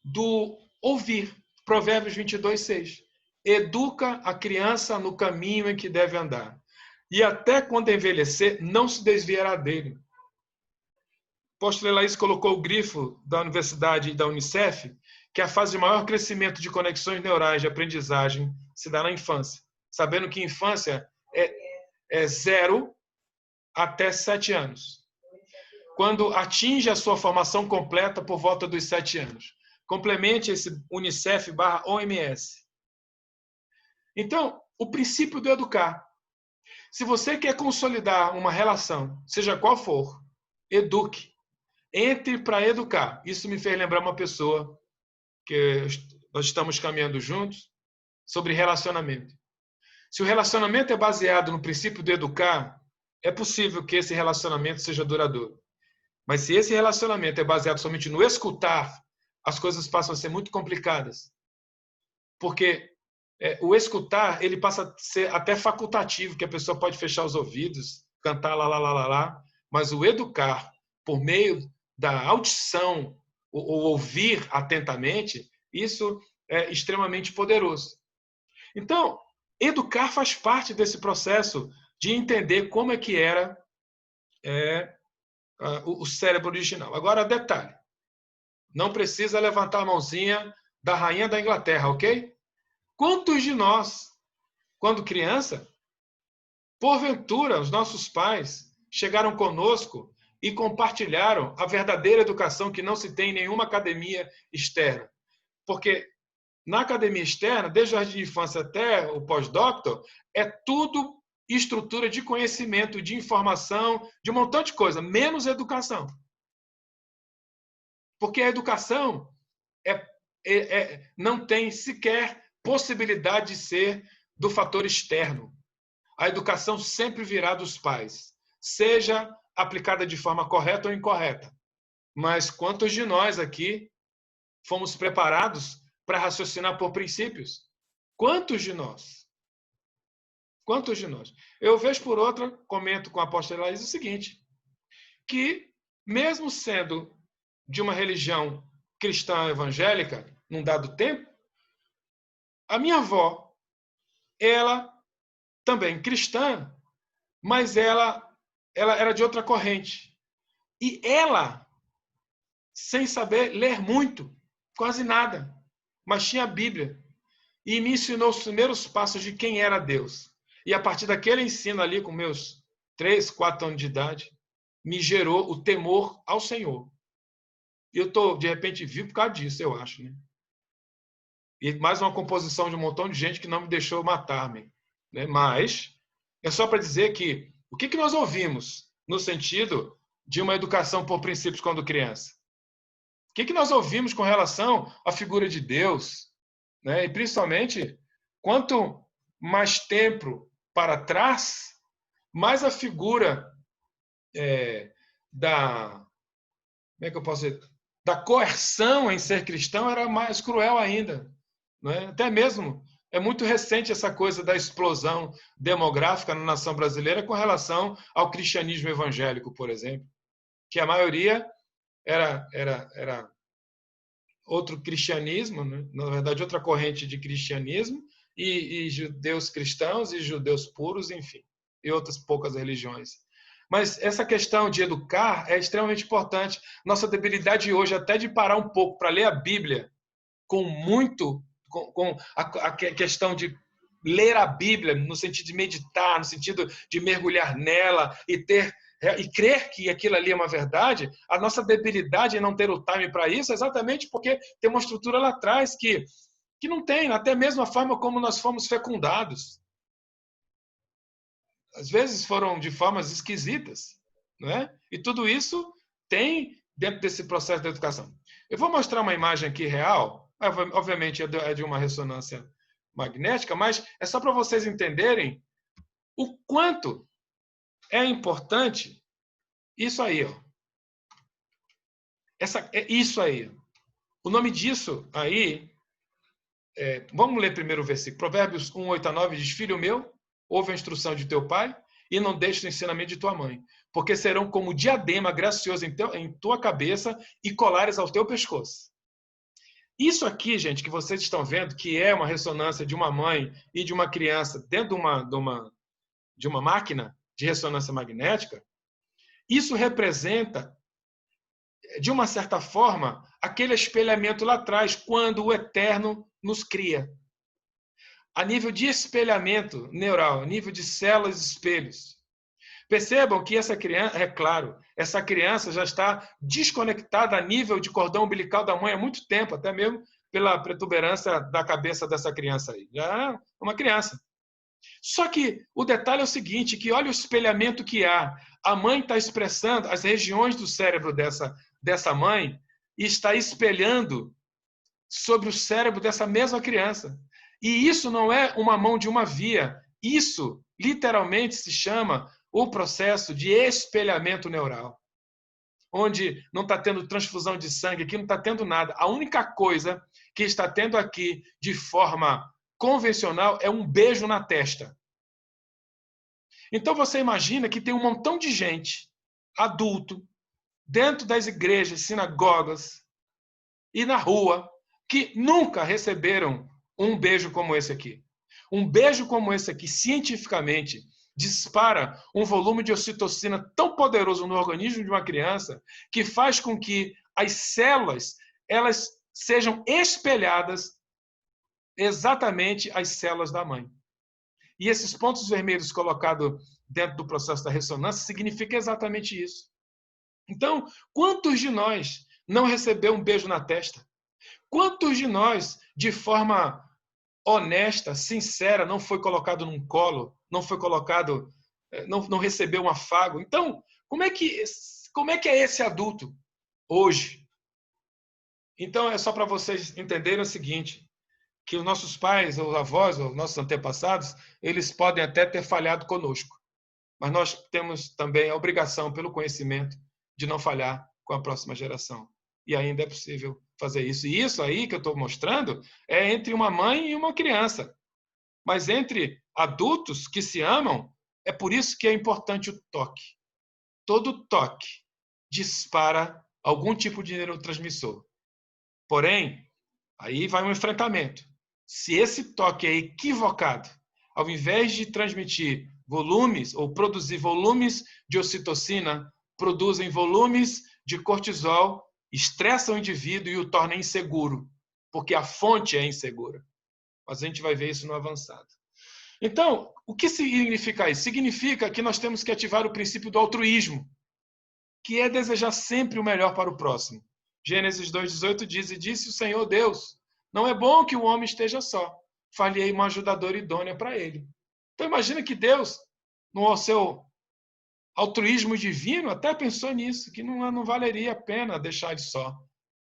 do ouvir. Provérbios 22, 6. Educa a criança no caminho em que deve andar, e até quando envelhecer, não se desviará dele. O apóstolo Laís colocou o grifo da universidade e da Unicef, que a fase de maior crescimento de conexões neurais de aprendizagem se dá na infância, sabendo que infância é 0 até 7 anos. Quando atinge a sua formação completa por volta dos 7 anos. Complemente esse Unicef/OMS. Então, o princípio do educar. Se você quer consolidar uma relação, seja qual for, eduque. Entre para educar. Isso me fez lembrar uma pessoa que nós estamos caminhando juntos sobre relacionamento. Se o relacionamento é baseado no princípio do educar, é possível que esse relacionamento seja duradouro. Mas se esse relacionamento é baseado somente no escutar, as coisas passam a ser muito complicadas. Porque o escutar, ele passa a ser até facultativo, que a pessoa pode fechar os ouvidos, cantar lá, lá, lá, lá, lá. Mas o educar, por meio da audição, ou ouvir atentamente, isso é extremamente poderoso. Então, educar faz parte desse processo de entender como é que era o cérebro original. Agora, detalhe. Não precisa levantar a mãozinha da rainha da Inglaterra, ok? Quantos de nós, quando criança, porventura, os nossos pais chegaram conosco e compartilharam a verdadeira educação que não se tem em nenhuma academia externa? Porque na academia externa, desde o jardim de infância até o pós-doutor, é tudo estrutura de conhecimento, de informação, de um montão de coisa, menos educação. Porque a educação não tem sequer possibilidade de ser do fator externo. A educação sempre virá dos pais, seja aplicada de forma correta ou incorreta. Mas quantos de nós aqui fomos preparados para raciocinar por princípios? Quantos de nós? Quantos de nós? Eu, vez por outra, comento com a apóstola Laís o seguinte, que mesmo sendo de uma religião cristã evangélica, num dado tempo, a minha avó, ela também cristã, mas ela era de outra corrente. E ela, sem saber ler muito, quase nada, mas tinha a Bíblia, e me ensinou os primeiros passos de quem era Deus. E a partir daquele ensino ali, com meus 3, 4 anos de idade, me gerou o temor ao Senhor. E eu estou, de repente, vivo por causa disso, eu acho. Né? E mais uma composição de um montão de gente que não me deixou matar-me. Né? Mas é só para dizer que o que nós ouvimos no sentido de uma educação por princípios quando criança? O que nós ouvimos com relação à figura de Deus? Né? E principalmente, quanto mais tempo para trás, mais a figura como é que eu posso dizer? Da coerção em ser cristão era mais cruel ainda. Né? Até mesmo é muito recente essa coisa da explosão demográfica na nação brasileira com relação ao cristianismo evangélico, por exemplo, que a maioria era outro cristianismo, né? Na verdade, outra corrente de cristianismo, e judeus cristãos e judeus puros, enfim, e outras poucas religiões. Mas essa questão de educar é extremamente importante. Nossa debilidade hoje, até de parar um pouco para ler a Bíblia, com a questão de ler a Bíblia, no sentido de meditar, no sentido de mergulhar nela e crer que aquilo ali é uma verdade, a nossa debilidade em não ter o time para isso é exatamente porque tem uma estrutura lá atrás que não tem, até mesmo a forma como nós fomos fecundados. Às vezes foram de formas esquisitas, não é? E tudo isso tem dentro desse processo de educação. Eu vou mostrar uma imagem aqui real, obviamente é de uma ressonância magnética, mas é só para vocês entenderem o quanto é importante isso aí. Ó. Isso aí. O nome disso aí, vamos ler primeiro o versículo. Provérbios 1, 8 a 9 diz, filho meu, ouve a instrução de teu pai e não deixe o ensinamento de tua mãe, porque serão como diadema gracioso em tua cabeça e colares ao teu pescoço. Isso aqui, gente, que vocês estão vendo, que é uma ressonância de uma mãe e de uma criança dentro de uma máquina de ressonância magnética, isso representa, de uma certa forma, aquele espelhamento lá atrás, quando o Eterno nos cria. A nível de espelhamento neural, a nível de células espelhos. Percebam que essa criança, é claro, essa criança já está desconectada a nível de cordão umbilical da mãe há muito tempo, até mesmo pela protuberância da cabeça dessa criança aí. Já é uma criança. Só que o detalhe é o seguinte, que olha o espelhamento que há. A mãe está expressando as regiões do cérebro dessa mãe e está espelhando sobre o cérebro dessa mesma criança. E isso não é uma mão de uma via. Isso, literalmente, se chama o processo de espelhamento neural. Onde não está tendo transfusão de sangue, aqui não está tendo nada. A única coisa que está tendo aqui de forma convencional é um beijo na testa. Então você imagina que tem um montão de gente, adulto, dentro das igrejas, sinagogas e na rua, que nunca receberam um beijo como esse aqui. Um beijo como esse aqui, cientificamente, dispara um volume de ocitocina tão poderoso no organismo de uma criança que faz com que as células elas sejam espelhadas exatamente às células da mãe. E esses pontos vermelhos colocados dentro do processo da ressonância significa exatamente isso. Então, quantos de nós não recebeu um beijo na testa? Quantos de nós, de forma honesta, sincera, não foi colocado num colo, não foi colocado, não recebeu um afago? Então, como é que é esse adulto hoje? Então, é só para vocês entenderem o seguinte, que os nossos pais, os avós, os nossos antepassados, eles podem até ter falhado conosco, mas nós temos também a obrigação, pelo conhecimento, de não falhar com a próxima geração. E ainda é possível fazer isso. E isso aí que eu estou mostrando é entre uma mãe e uma criança. Mas entre adultos que se amam, é por isso que é importante o toque. Todo toque dispara algum tipo de neurotransmissor. Porém, aí vai um enfrentamento. Se esse toque é equivocado, ao invés de transmitir volumes ou produzir volumes de ocitocina, produzem volumes de cortisol, estressam o indivíduo e o tornam inseguro, porque a fonte é insegura. Mas a gente vai ver isso no avançado. Então, o que significa isso? Significa que nós temos que ativar o princípio do altruísmo, que é desejar sempre o melhor para o próximo. Gênesis 2,18 diz, e disse o Senhor Deus, não é bom que o homem esteja só, falhei uma ajudadora idônea para ele. Então imagina que Deus, no seu altruísmo divino, até pensou nisso, que não valeria a pena deixar ele só.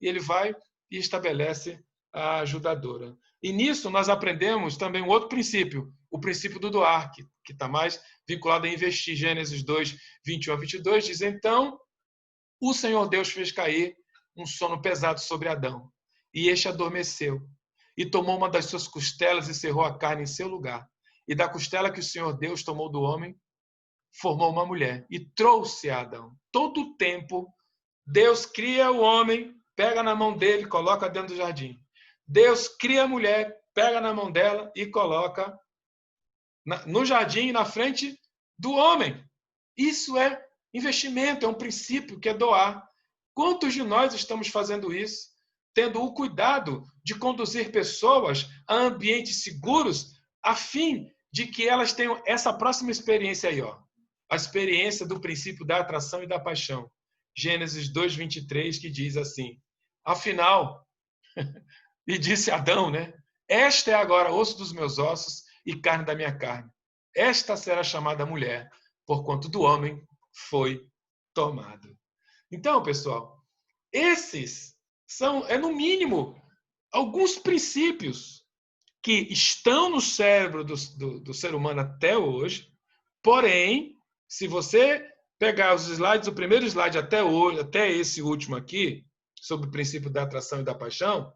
E ele vai e estabelece a ajudadora. E nisso nós aprendemos também um outro princípio, o princípio do doar, que está mais vinculado a investir. Gênesis 2, 21 a 22 diz, então o Senhor Deus fez cair um sono pesado sobre Adão, e este adormeceu, e tomou uma das suas costelas e cerrou a carne em seu lugar. E da costela que o Senhor Deus tomou do homem, formou uma mulher e trouxe a Adão. Todo o tempo, Deus cria o homem, pega na mão dele, coloca dentro do jardim. Deus cria a mulher, pega na mão dela e coloca no jardim, na frente do homem. Isso é investimento, é um princípio que é doar. Quantos de nós estamos fazendo isso? Tendo o cuidado de conduzir pessoas a ambientes seguros, a fim de que elas tenham essa próxima experiência aí, ó. A experiência do princípio da atração e da paixão. Gênesis 2:23, que diz assim, afinal, e disse Adão, né? Esta é agora osso dos meus ossos e carne da minha carne. Esta será chamada mulher, porquanto do homem foi tomado. Então, pessoal, esses são, no mínimo, alguns princípios que estão no cérebro do ser humano até hoje, porém, se você pegar os slides, o primeiro slide até hoje, até esse último aqui, sobre o princípio da atração e da paixão,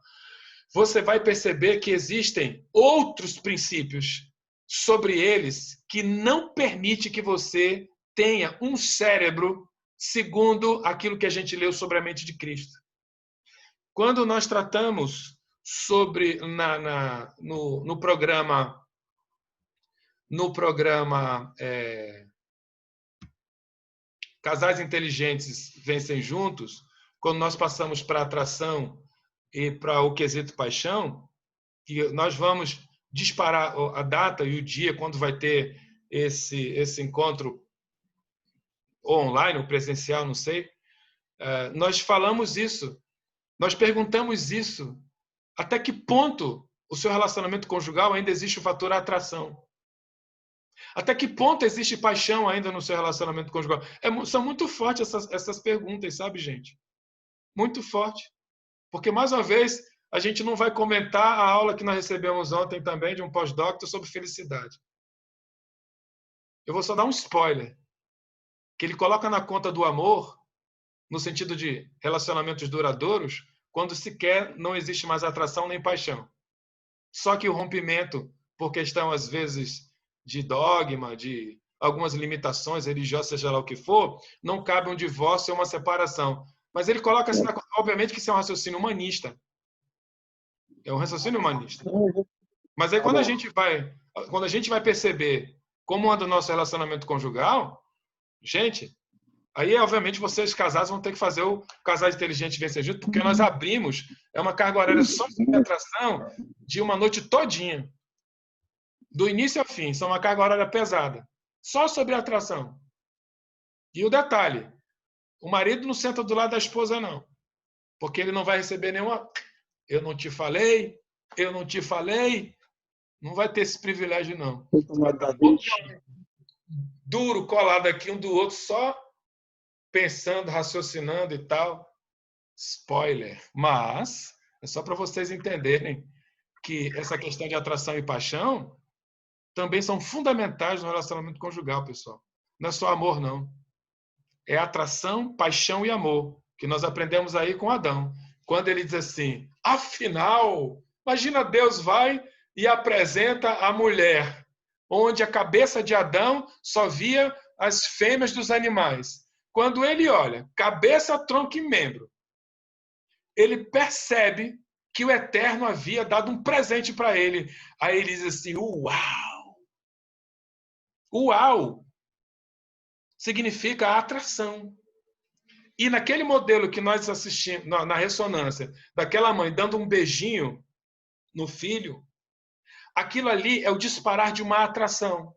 você vai perceber que existem outros princípios sobre eles que não permite que você tenha um cérebro segundo aquilo que a gente leu sobre a mente de Cristo. Quando nós tratamos sobre no programa Casais Inteligentes Vencem Juntos, quando nós passamos para a atração e para o quesito paixão, que nós vamos disparar a data e o dia quando vai ter esse encontro ou online, ou presencial, não sei, nós falamos isso, nós perguntamos isso, até que ponto o seu relacionamento conjugal ainda existe o fator atração? Até que ponto existe paixão ainda no seu relacionamento conjugal? São muito fortes essas perguntas, sabe, gente? Muito forte. Porque, mais uma vez, a gente não vai comentar a aula que nós recebemos ontem também, de um pós-doutor, sobre felicidade. Eu vou só dar um spoiler. Que ele coloca na conta do amor, no sentido de relacionamentos duradouros, quando sequer não existe mais atração nem paixão. Só que o rompimento, por questão, às vezes, de dogma, de algumas limitações religiosas, seja lá o que for, não cabe um divórcio ou uma separação. Mas ele coloca assim, obviamente que isso é um raciocínio humanista. É um raciocínio humanista. Mas aí quando a gente vai perceber como anda o nosso relacionamento conjugal, gente, Aí, obviamente, vocês casados vão ter que fazer o Casais Inteligentes Vencer Juntos, porque nós abrimos, é uma carga horária só sobre atração de uma noite todinha. Do início ao fim, são uma carga horária pesada. Só sobre atração. E o detalhe, o marido não senta do lado da esposa, não. Porque ele não vai receber nenhuma... Eu não te falei, eu não te falei. Não vai ter esse privilégio, não. Duro, colado aqui um do outro, só pensando, raciocinando e tal. Spoiler. Mas é só para vocês entenderem que essa questão de atração e paixão também são fundamentais no relacionamento conjugal, pessoal. Não é só amor, não. É atração, paixão e amor, que nós aprendemos aí com Adão. Quando ele diz assim, afinal, imagina Deus vai e apresenta a mulher, onde a cabeça de Adão só via as fêmeas dos animais. Quando ele olha, cabeça, tronco e membro, ele percebe que o Eterno havia dado um presente para ele. Aí ele diz assim, uau! Uau! Significa atração. E naquele modelo que nós assistimos, na ressonância, daquela mãe dando um beijinho no filho, aquilo ali é o disparar de uma atração.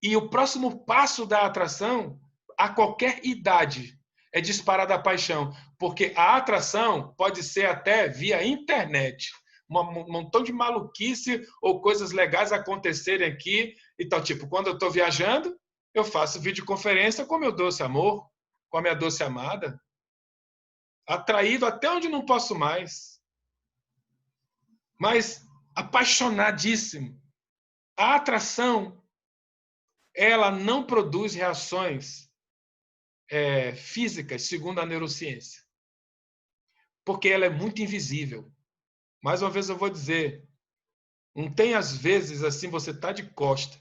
E o próximo passo da atração, a qualquer idade, é disparar da paixão. Porque a atração pode ser até via internet. Um montão de maluquice ou coisas legais acontecerem aqui e tal. Tipo, quando eu estou viajando, eu faço videoconferência com meu doce amor, com a minha doce amada. Atraído até onde não posso mais. Mas apaixonadíssimo. A atração, ela não produz reações físicas, segundo a neurociência. Porque ela é muito invisível. Mais uma vez eu vou dizer, não tem às vezes assim, você está de costa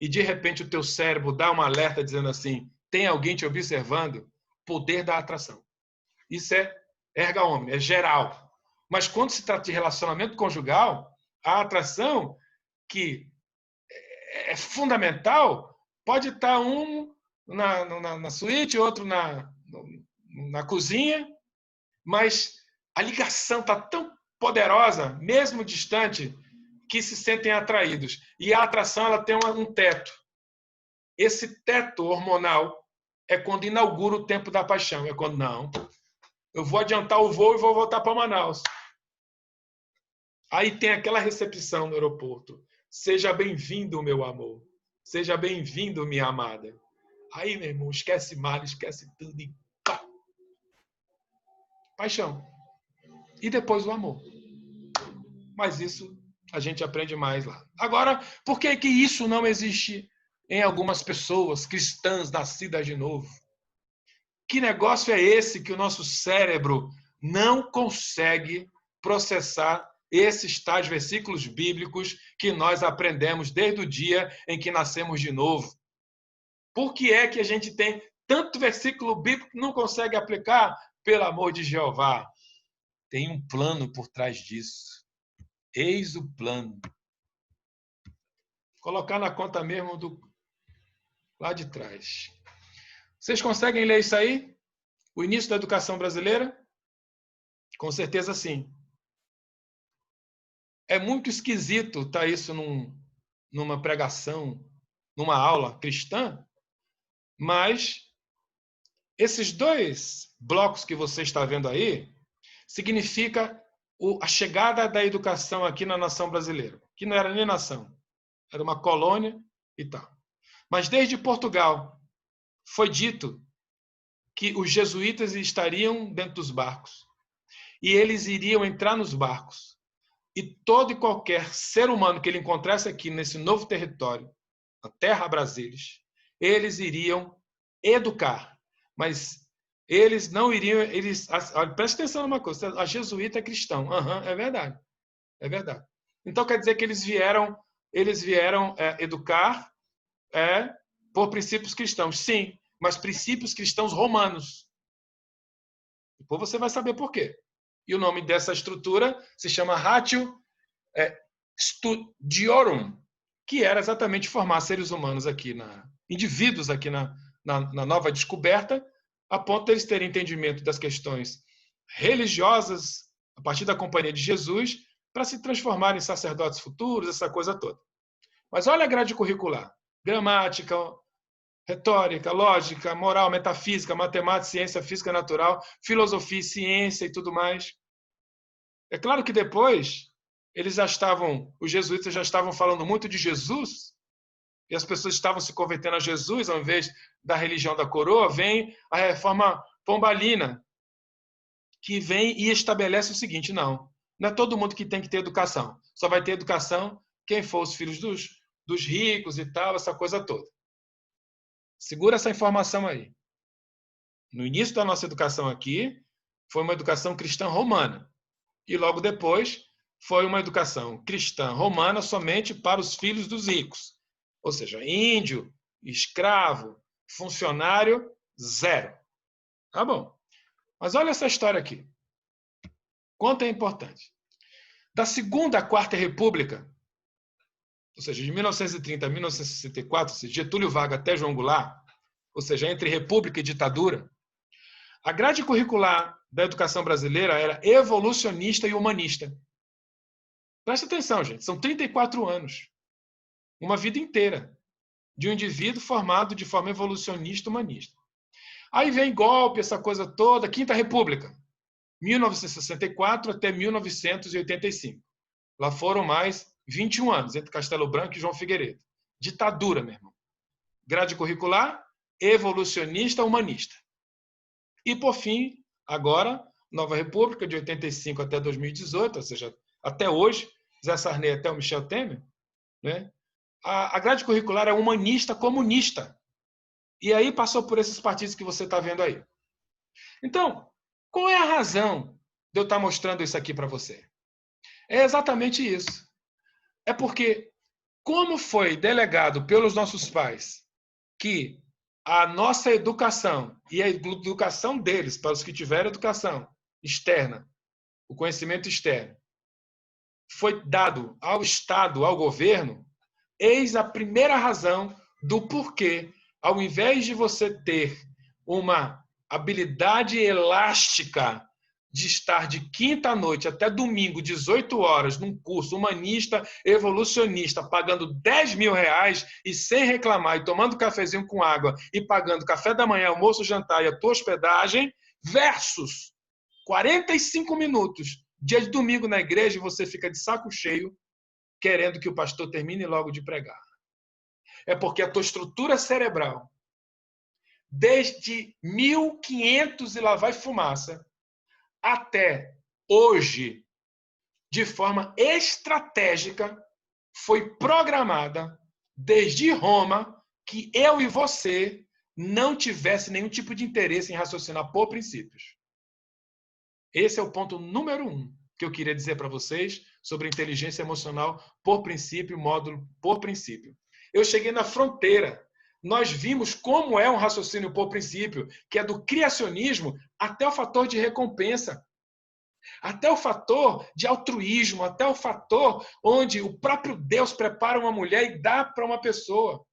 e de repente o teu cérebro dá um alerta dizendo assim, tem alguém te observando? Poder da atração. Isso é erga omnes, é geral. Mas quando se trata de relacionamento conjugal, a atração, que é fundamental, pode estar um na suíte, outro na cozinha, mas a ligação está tão poderosa, mesmo distante, que se sentem atraídos. E a atração ela tem um teto. Esse teto hormonal é quando inaugura o tempo da paixão. É quando, não, eu vou adiantar o voo e vou voltar para Manaus. Aí tem aquela recepção no aeroporto. Seja bem-vindo, meu amor. Seja bem-vindo, minha amada. Aí, meu irmão, esquece mala, esquece tudo e pá. Paixão. E depois o amor. Mas isso a gente aprende mais lá. Agora, por que que isso não existe em algumas pessoas cristãs nascidas de novo? Que negócio é esse que o nosso cérebro não consegue processar esses tais versículos bíblicos que nós aprendemos desde o dia em que nascemos de novo? Por que é que a gente tem tanto versículo bíblico que não consegue aplicar? Pelo amor de Jeová, tem um plano por trás disso. Eis o plano. Colocar na conta mesmo lá de trás. Vocês conseguem ler isso aí? O início da educação brasileira? Com certeza sim. É muito esquisito estar isso numa pregação, numa aula cristã, mas esses dois blocos que você está vendo aí significa a chegada da educação aqui na nação brasileira, que não era nem nação, era uma colônia e tal. Mas desde Portugal foi dito que os jesuítas estariam dentro dos barcos e eles iriam entrar nos barcos e todo e qualquer ser humano que ele encontrasse aqui nesse novo território, na Terra Brasilis, eles iriam educar, mas eles não iriam... preste atenção numa coisa, a jesuíta é cristão. É verdade. É verdade. Então quer dizer que eles vieram educar por princípios cristãos. Sim, mas princípios cristãos romanos. Depois você vai saber por quê. E o nome dessa estrutura se chama Ratio Studiorum, que era exatamente formar seres humanos aqui, indivíduos aqui na nova descoberta, a ponto de eles terem entendimento das questões religiosas a partir da Companhia de Jesus para se transformarem em sacerdotes futuros, essa coisa toda. Mas olha a grade curricular. Gramática, retórica, lógica, moral, metafísica, matemática, ciência, física natural, filosofia, ciência e tudo mais. É claro que depois os jesuítas já estavam falando muito de Jesus, e as pessoas estavam se convertendo a Jesus ao invés da religião da coroa. Vem a reforma pombalina, que vem e estabelece o seguinte: não é todo mundo que tem que ter educação. Só vai ter educação quem for os filhos dos ricos e tal, essa coisa toda. Segura essa informação aí. No início da nossa educação aqui, foi uma educação cristã romana. E logo depois, foi uma educação cristã romana somente para os filhos dos ricos. Ou seja, índio, escravo, funcionário, zero. Tá bom. Mas olha essa história aqui. Quanto é importante. Da Segunda à Quarta República, ou seja, de 1930 a 1964, Getúlio Vargas até João Goulart, ou seja, entre república e ditadura, a grade curricular da educação brasileira era evolucionista e humanista. Presta atenção, gente, são 34 anos. Uma vida inteira de um indivíduo formado de forma evolucionista e humanista. Aí vem golpe, essa coisa toda, Quinta República, 1964 até 1985. Lá foram mais 21 anos, entre Castelo Branco e João Figueiredo. Ditadura, meu irmão. Grade curricular, evolucionista, humanista. E, por fim, agora, Nova República, de 85 até 2018, ou seja, até hoje, Zé Sarney até o Michel Temer, né? A grade curricular é humanista, comunista. E aí passou por esses partidos que você está vendo aí. Então, qual é a razão de eu estar mostrando isso aqui para você? É exatamente isso. É porque, como foi delegado pelos nossos pais que a nossa educação e a educação deles, para os que tiveram educação externa, o conhecimento externo, foi dado ao Estado, ao governo, eis a primeira razão do porquê, ao invés de você ter uma habilidade elástica de estar de quinta à noite até domingo, 18 horas, num curso humanista, evolucionista, pagando 10 mil reais e sem reclamar, e tomando cafezinho com água, e pagando café da manhã, almoço, jantar e a tua hospedagem, versus 45 minutos, dia de domingo na igreja, e você fica de saco cheio, querendo que o pastor termine logo de pregar. É porque a tua estrutura cerebral, desde 1500 e lá vai fumaça, até hoje, de forma estratégica, foi programada desde Roma que eu e você não tivesse nenhum tipo de interesse em raciocinar por princípios. Esse é o ponto número 1 que eu queria dizer para vocês sobre inteligência emocional por princípio, módulo por princípio. Eu cheguei na fronteira. Nós vimos como é um raciocínio por princípio, que é do criacionismo até o fator de recompensa, até o fator de altruísmo, até o fator onde o próprio Deus prepara uma mulher e dá para uma pessoa,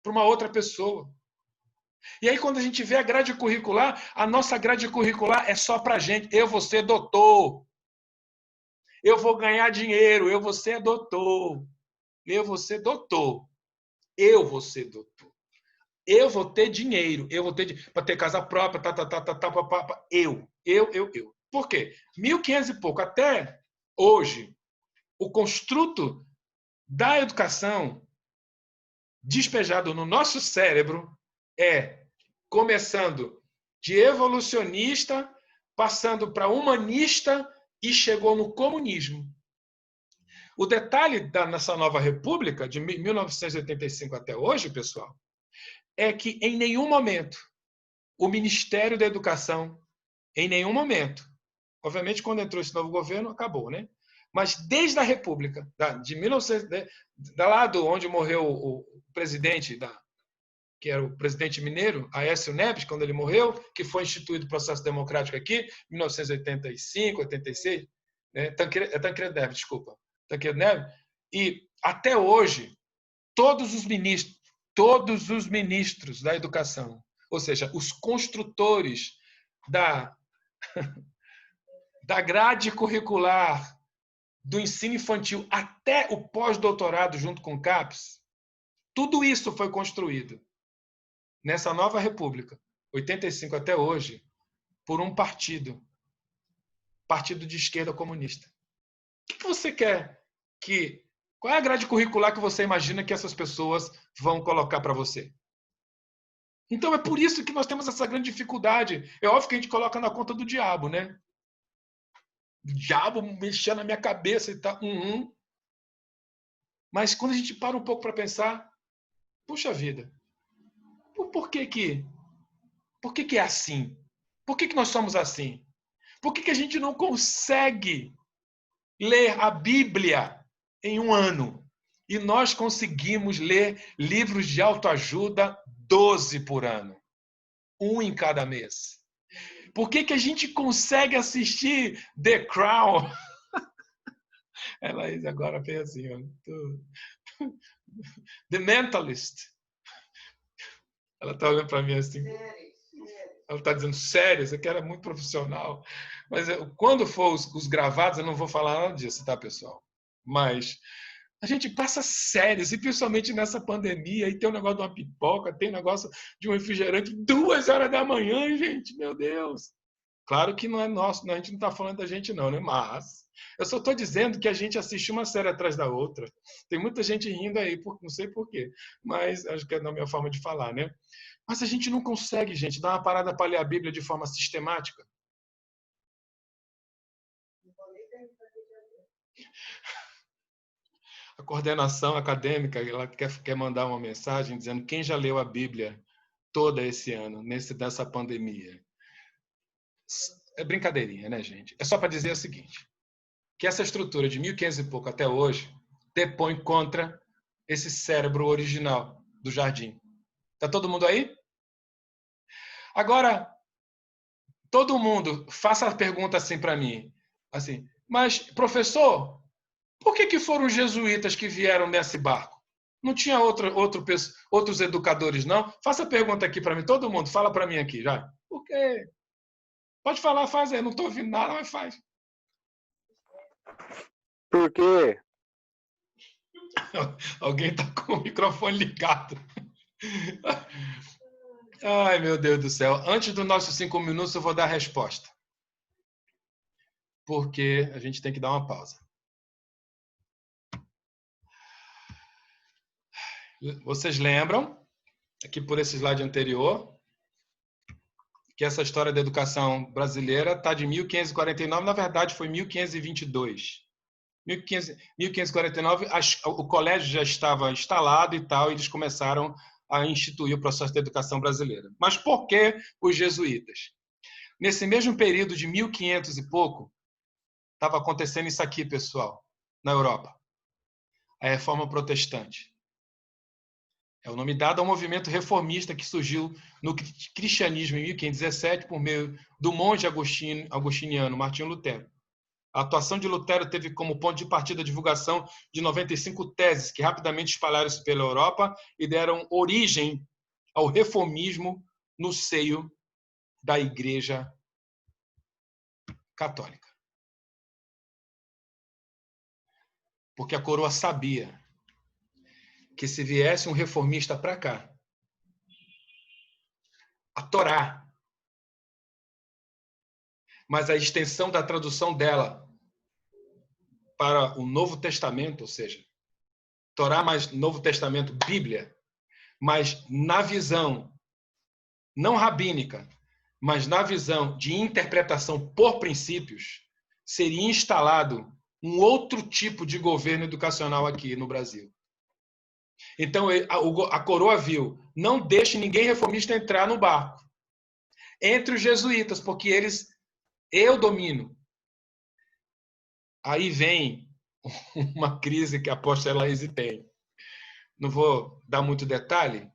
para uma outra pessoa. E aí, quando a gente vê a grade curricular, a nossa grade curricular é só para a gente. Eu vou ser doutor. Eu vou ganhar dinheiro. Eu vou ser doutor. Eu vou ser doutor. Eu vou ser doutor. Eu vou ter dinheiro. Eu vou ter para ter casa própria. Eu. Por quê? 1500 e pouco. Até hoje, o construto da educação despejado no nosso cérebro é começando de evolucionista, passando para humanista e chegou no comunismo. O detalhe nessa nova república, de 1985 até hoje, pessoal, é que em nenhum momento o Ministério da Educação, em nenhum momento, obviamente quando entrou esse novo governo, acabou, né? Mas desde a República, de 1900, lá do onde morreu o presidente, que era o presidente mineiro, Aécio Neves, quando ele morreu, que foi instituído o processo democrático aqui, 1985, 86, né? Tancredo Neves, desculpa. Tancredo Neves, e até hoje, todos os ministros, todos os ministros da educação, ou seja, os construtores da grade curricular do ensino infantil até o pós-doutorado junto com o CAPES, tudo isso foi construído nessa nova república, 85 até hoje, por um partido de esquerda comunista. O que você quer que... Qual é a grade curricular que você imagina que essas pessoas vão colocar para você? Então é por isso que nós temos essa grande dificuldade. É óbvio que a gente coloca na conta do diabo, né? O diabo mexendo na minha cabeça e tal. Mas quando a gente para um pouco para pensar, puxa vida, por que é assim? Por que nós somos assim? Por que a gente não consegue ler a Bíblia em um ano? E nós conseguimos ler livros de autoajuda 12 por ano. 1 em cada mês. Por que a gente consegue assistir The Crown? Ela agora fez assim, ó. The Mentalist. Ela está olhando para mim assim. Ela está dizendo, sério, isso aqui era muito profissional. Mas quando for os gravados, eu não vou falar nada disso, tá, pessoal? Mas a gente passa séries, e principalmente nessa pandemia, aí tem um negócio de uma pipoca, tem um negócio de um refrigerante 2 horas da manhã, gente, meu Deus. Claro que não é nosso, a gente não está falando da gente não, né? Mas eu só estou dizendo que a gente assiste uma série atrás da outra. Tem muita gente rindo aí, não sei por quê, mas acho que é na minha forma de falar, né? Mas a gente não consegue, gente, dar uma parada para ler a Bíblia de forma sistemática. A coordenação acadêmica, ela quer mandar uma mensagem dizendo quem já leu a Bíblia toda esse ano, dessa pandemia. É brincadeirinha, né, gente? É só para dizer o seguinte, que essa estrutura de 1500 e pouco até hoje depõe contra esse cérebro original do jardim. Tá todo mundo aí? Agora, todo mundo faça a pergunta assim para mim, assim, mas, professor, por que foram os jesuítas que vieram nesse barco? Não tinha outros educadores, não? Faça a pergunta aqui para mim, todo mundo, fala para mim aqui, já. Por quê? Pode falar, faz aí, não estou ouvindo nada, mas faz. Por quê? Alguém está com o microfone ligado. Ai, meu Deus do céu. Antes dos nossos 5 minutos, eu vou dar a resposta. Porque a gente tem que dar uma pausa. Vocês lembram, aqui por esse slide anterior, que essa história da educação brasileira está de 1549, na verdade foi 1522. 1549, o colégio já estava instalado e tal, e eles começaram a instituir o processo da educação brasileira. Mas por que os jesuítas? Nesse mesmo período de 1500 e pouco, estava acontecendo isso aqui, pessoal, na Europa. A Reforma Protestante. É o nome dado ao movimento reformista que surgiu no cristianismo em 1517 por meio do monge agostiniano Martinho Lutero. A atuação de Lutero teve como ponto de partida a divulgação de 95 teses que rapidamente espalharam-se pela Europa e deram origem ao reformismo no seio da Igreja Católica. Porque a coroa sabia que se viesse um reformista para cá, a Torá, mas a extensão da tradução dela para o Novo Testamento, ou seja, Torá mais Novo Testamento, Bíblia, mas na visão não rabínica, mas na visão de interpretação por princípios, seria instalado um outro tipo de governo educacional aqui no Brasil. Então, a coroa viu, não deixe ninguém reformista entrar no barco. Entre os jesuítas, porque eu domino. Aí vem uma crise que a apóstola Laís tem. Não vou dar muito detalhe,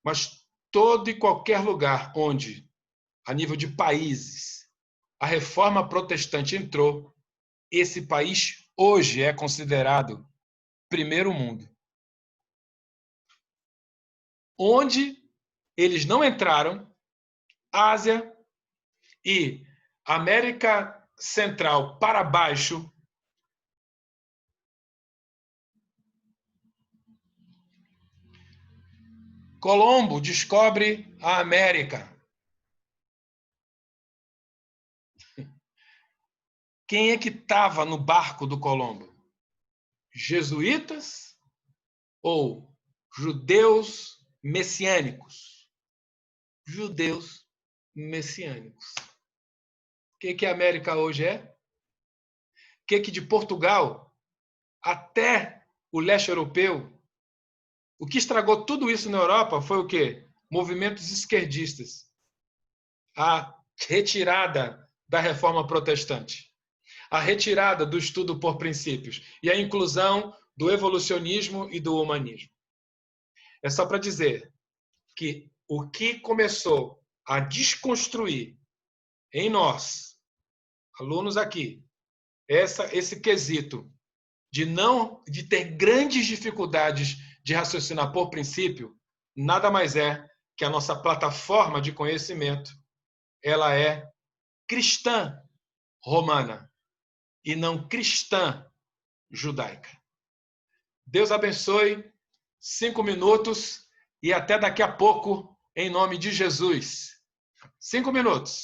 mas todo e qualquer lugar onde, a nível de países, a reforma protestante entrou, esse país hoje é considerado primeiro mundo. onde eles não entraram, Ásia e América Central para baixo, Colombo descobre a América. Quem é que estava no barco do Colombo? Jesuítas ou judeus messiânicos? Judeus messiânicos. O que a América hoje é? O que de Portugal até o leste europeu? O que estragou tudo isso na Europa foi o quê? Movimentos esquerdistas. A retirada da reforma protestante. A retirada do estudo por princípios e a inclusão do evolucionismo e do humanismo. É só para dizer que o que começou a desconstruir em nós, alunos aqui, esse quesito de ter grandes dificuldades de raciocinar por princípio, nada mais é que a nossa plataforma de conhecimento, ela é cristã romana e não cristã judaica. Deus abençoe, 5 minutos e até daqui a pouco, em nome de Jesus. 5 minutos.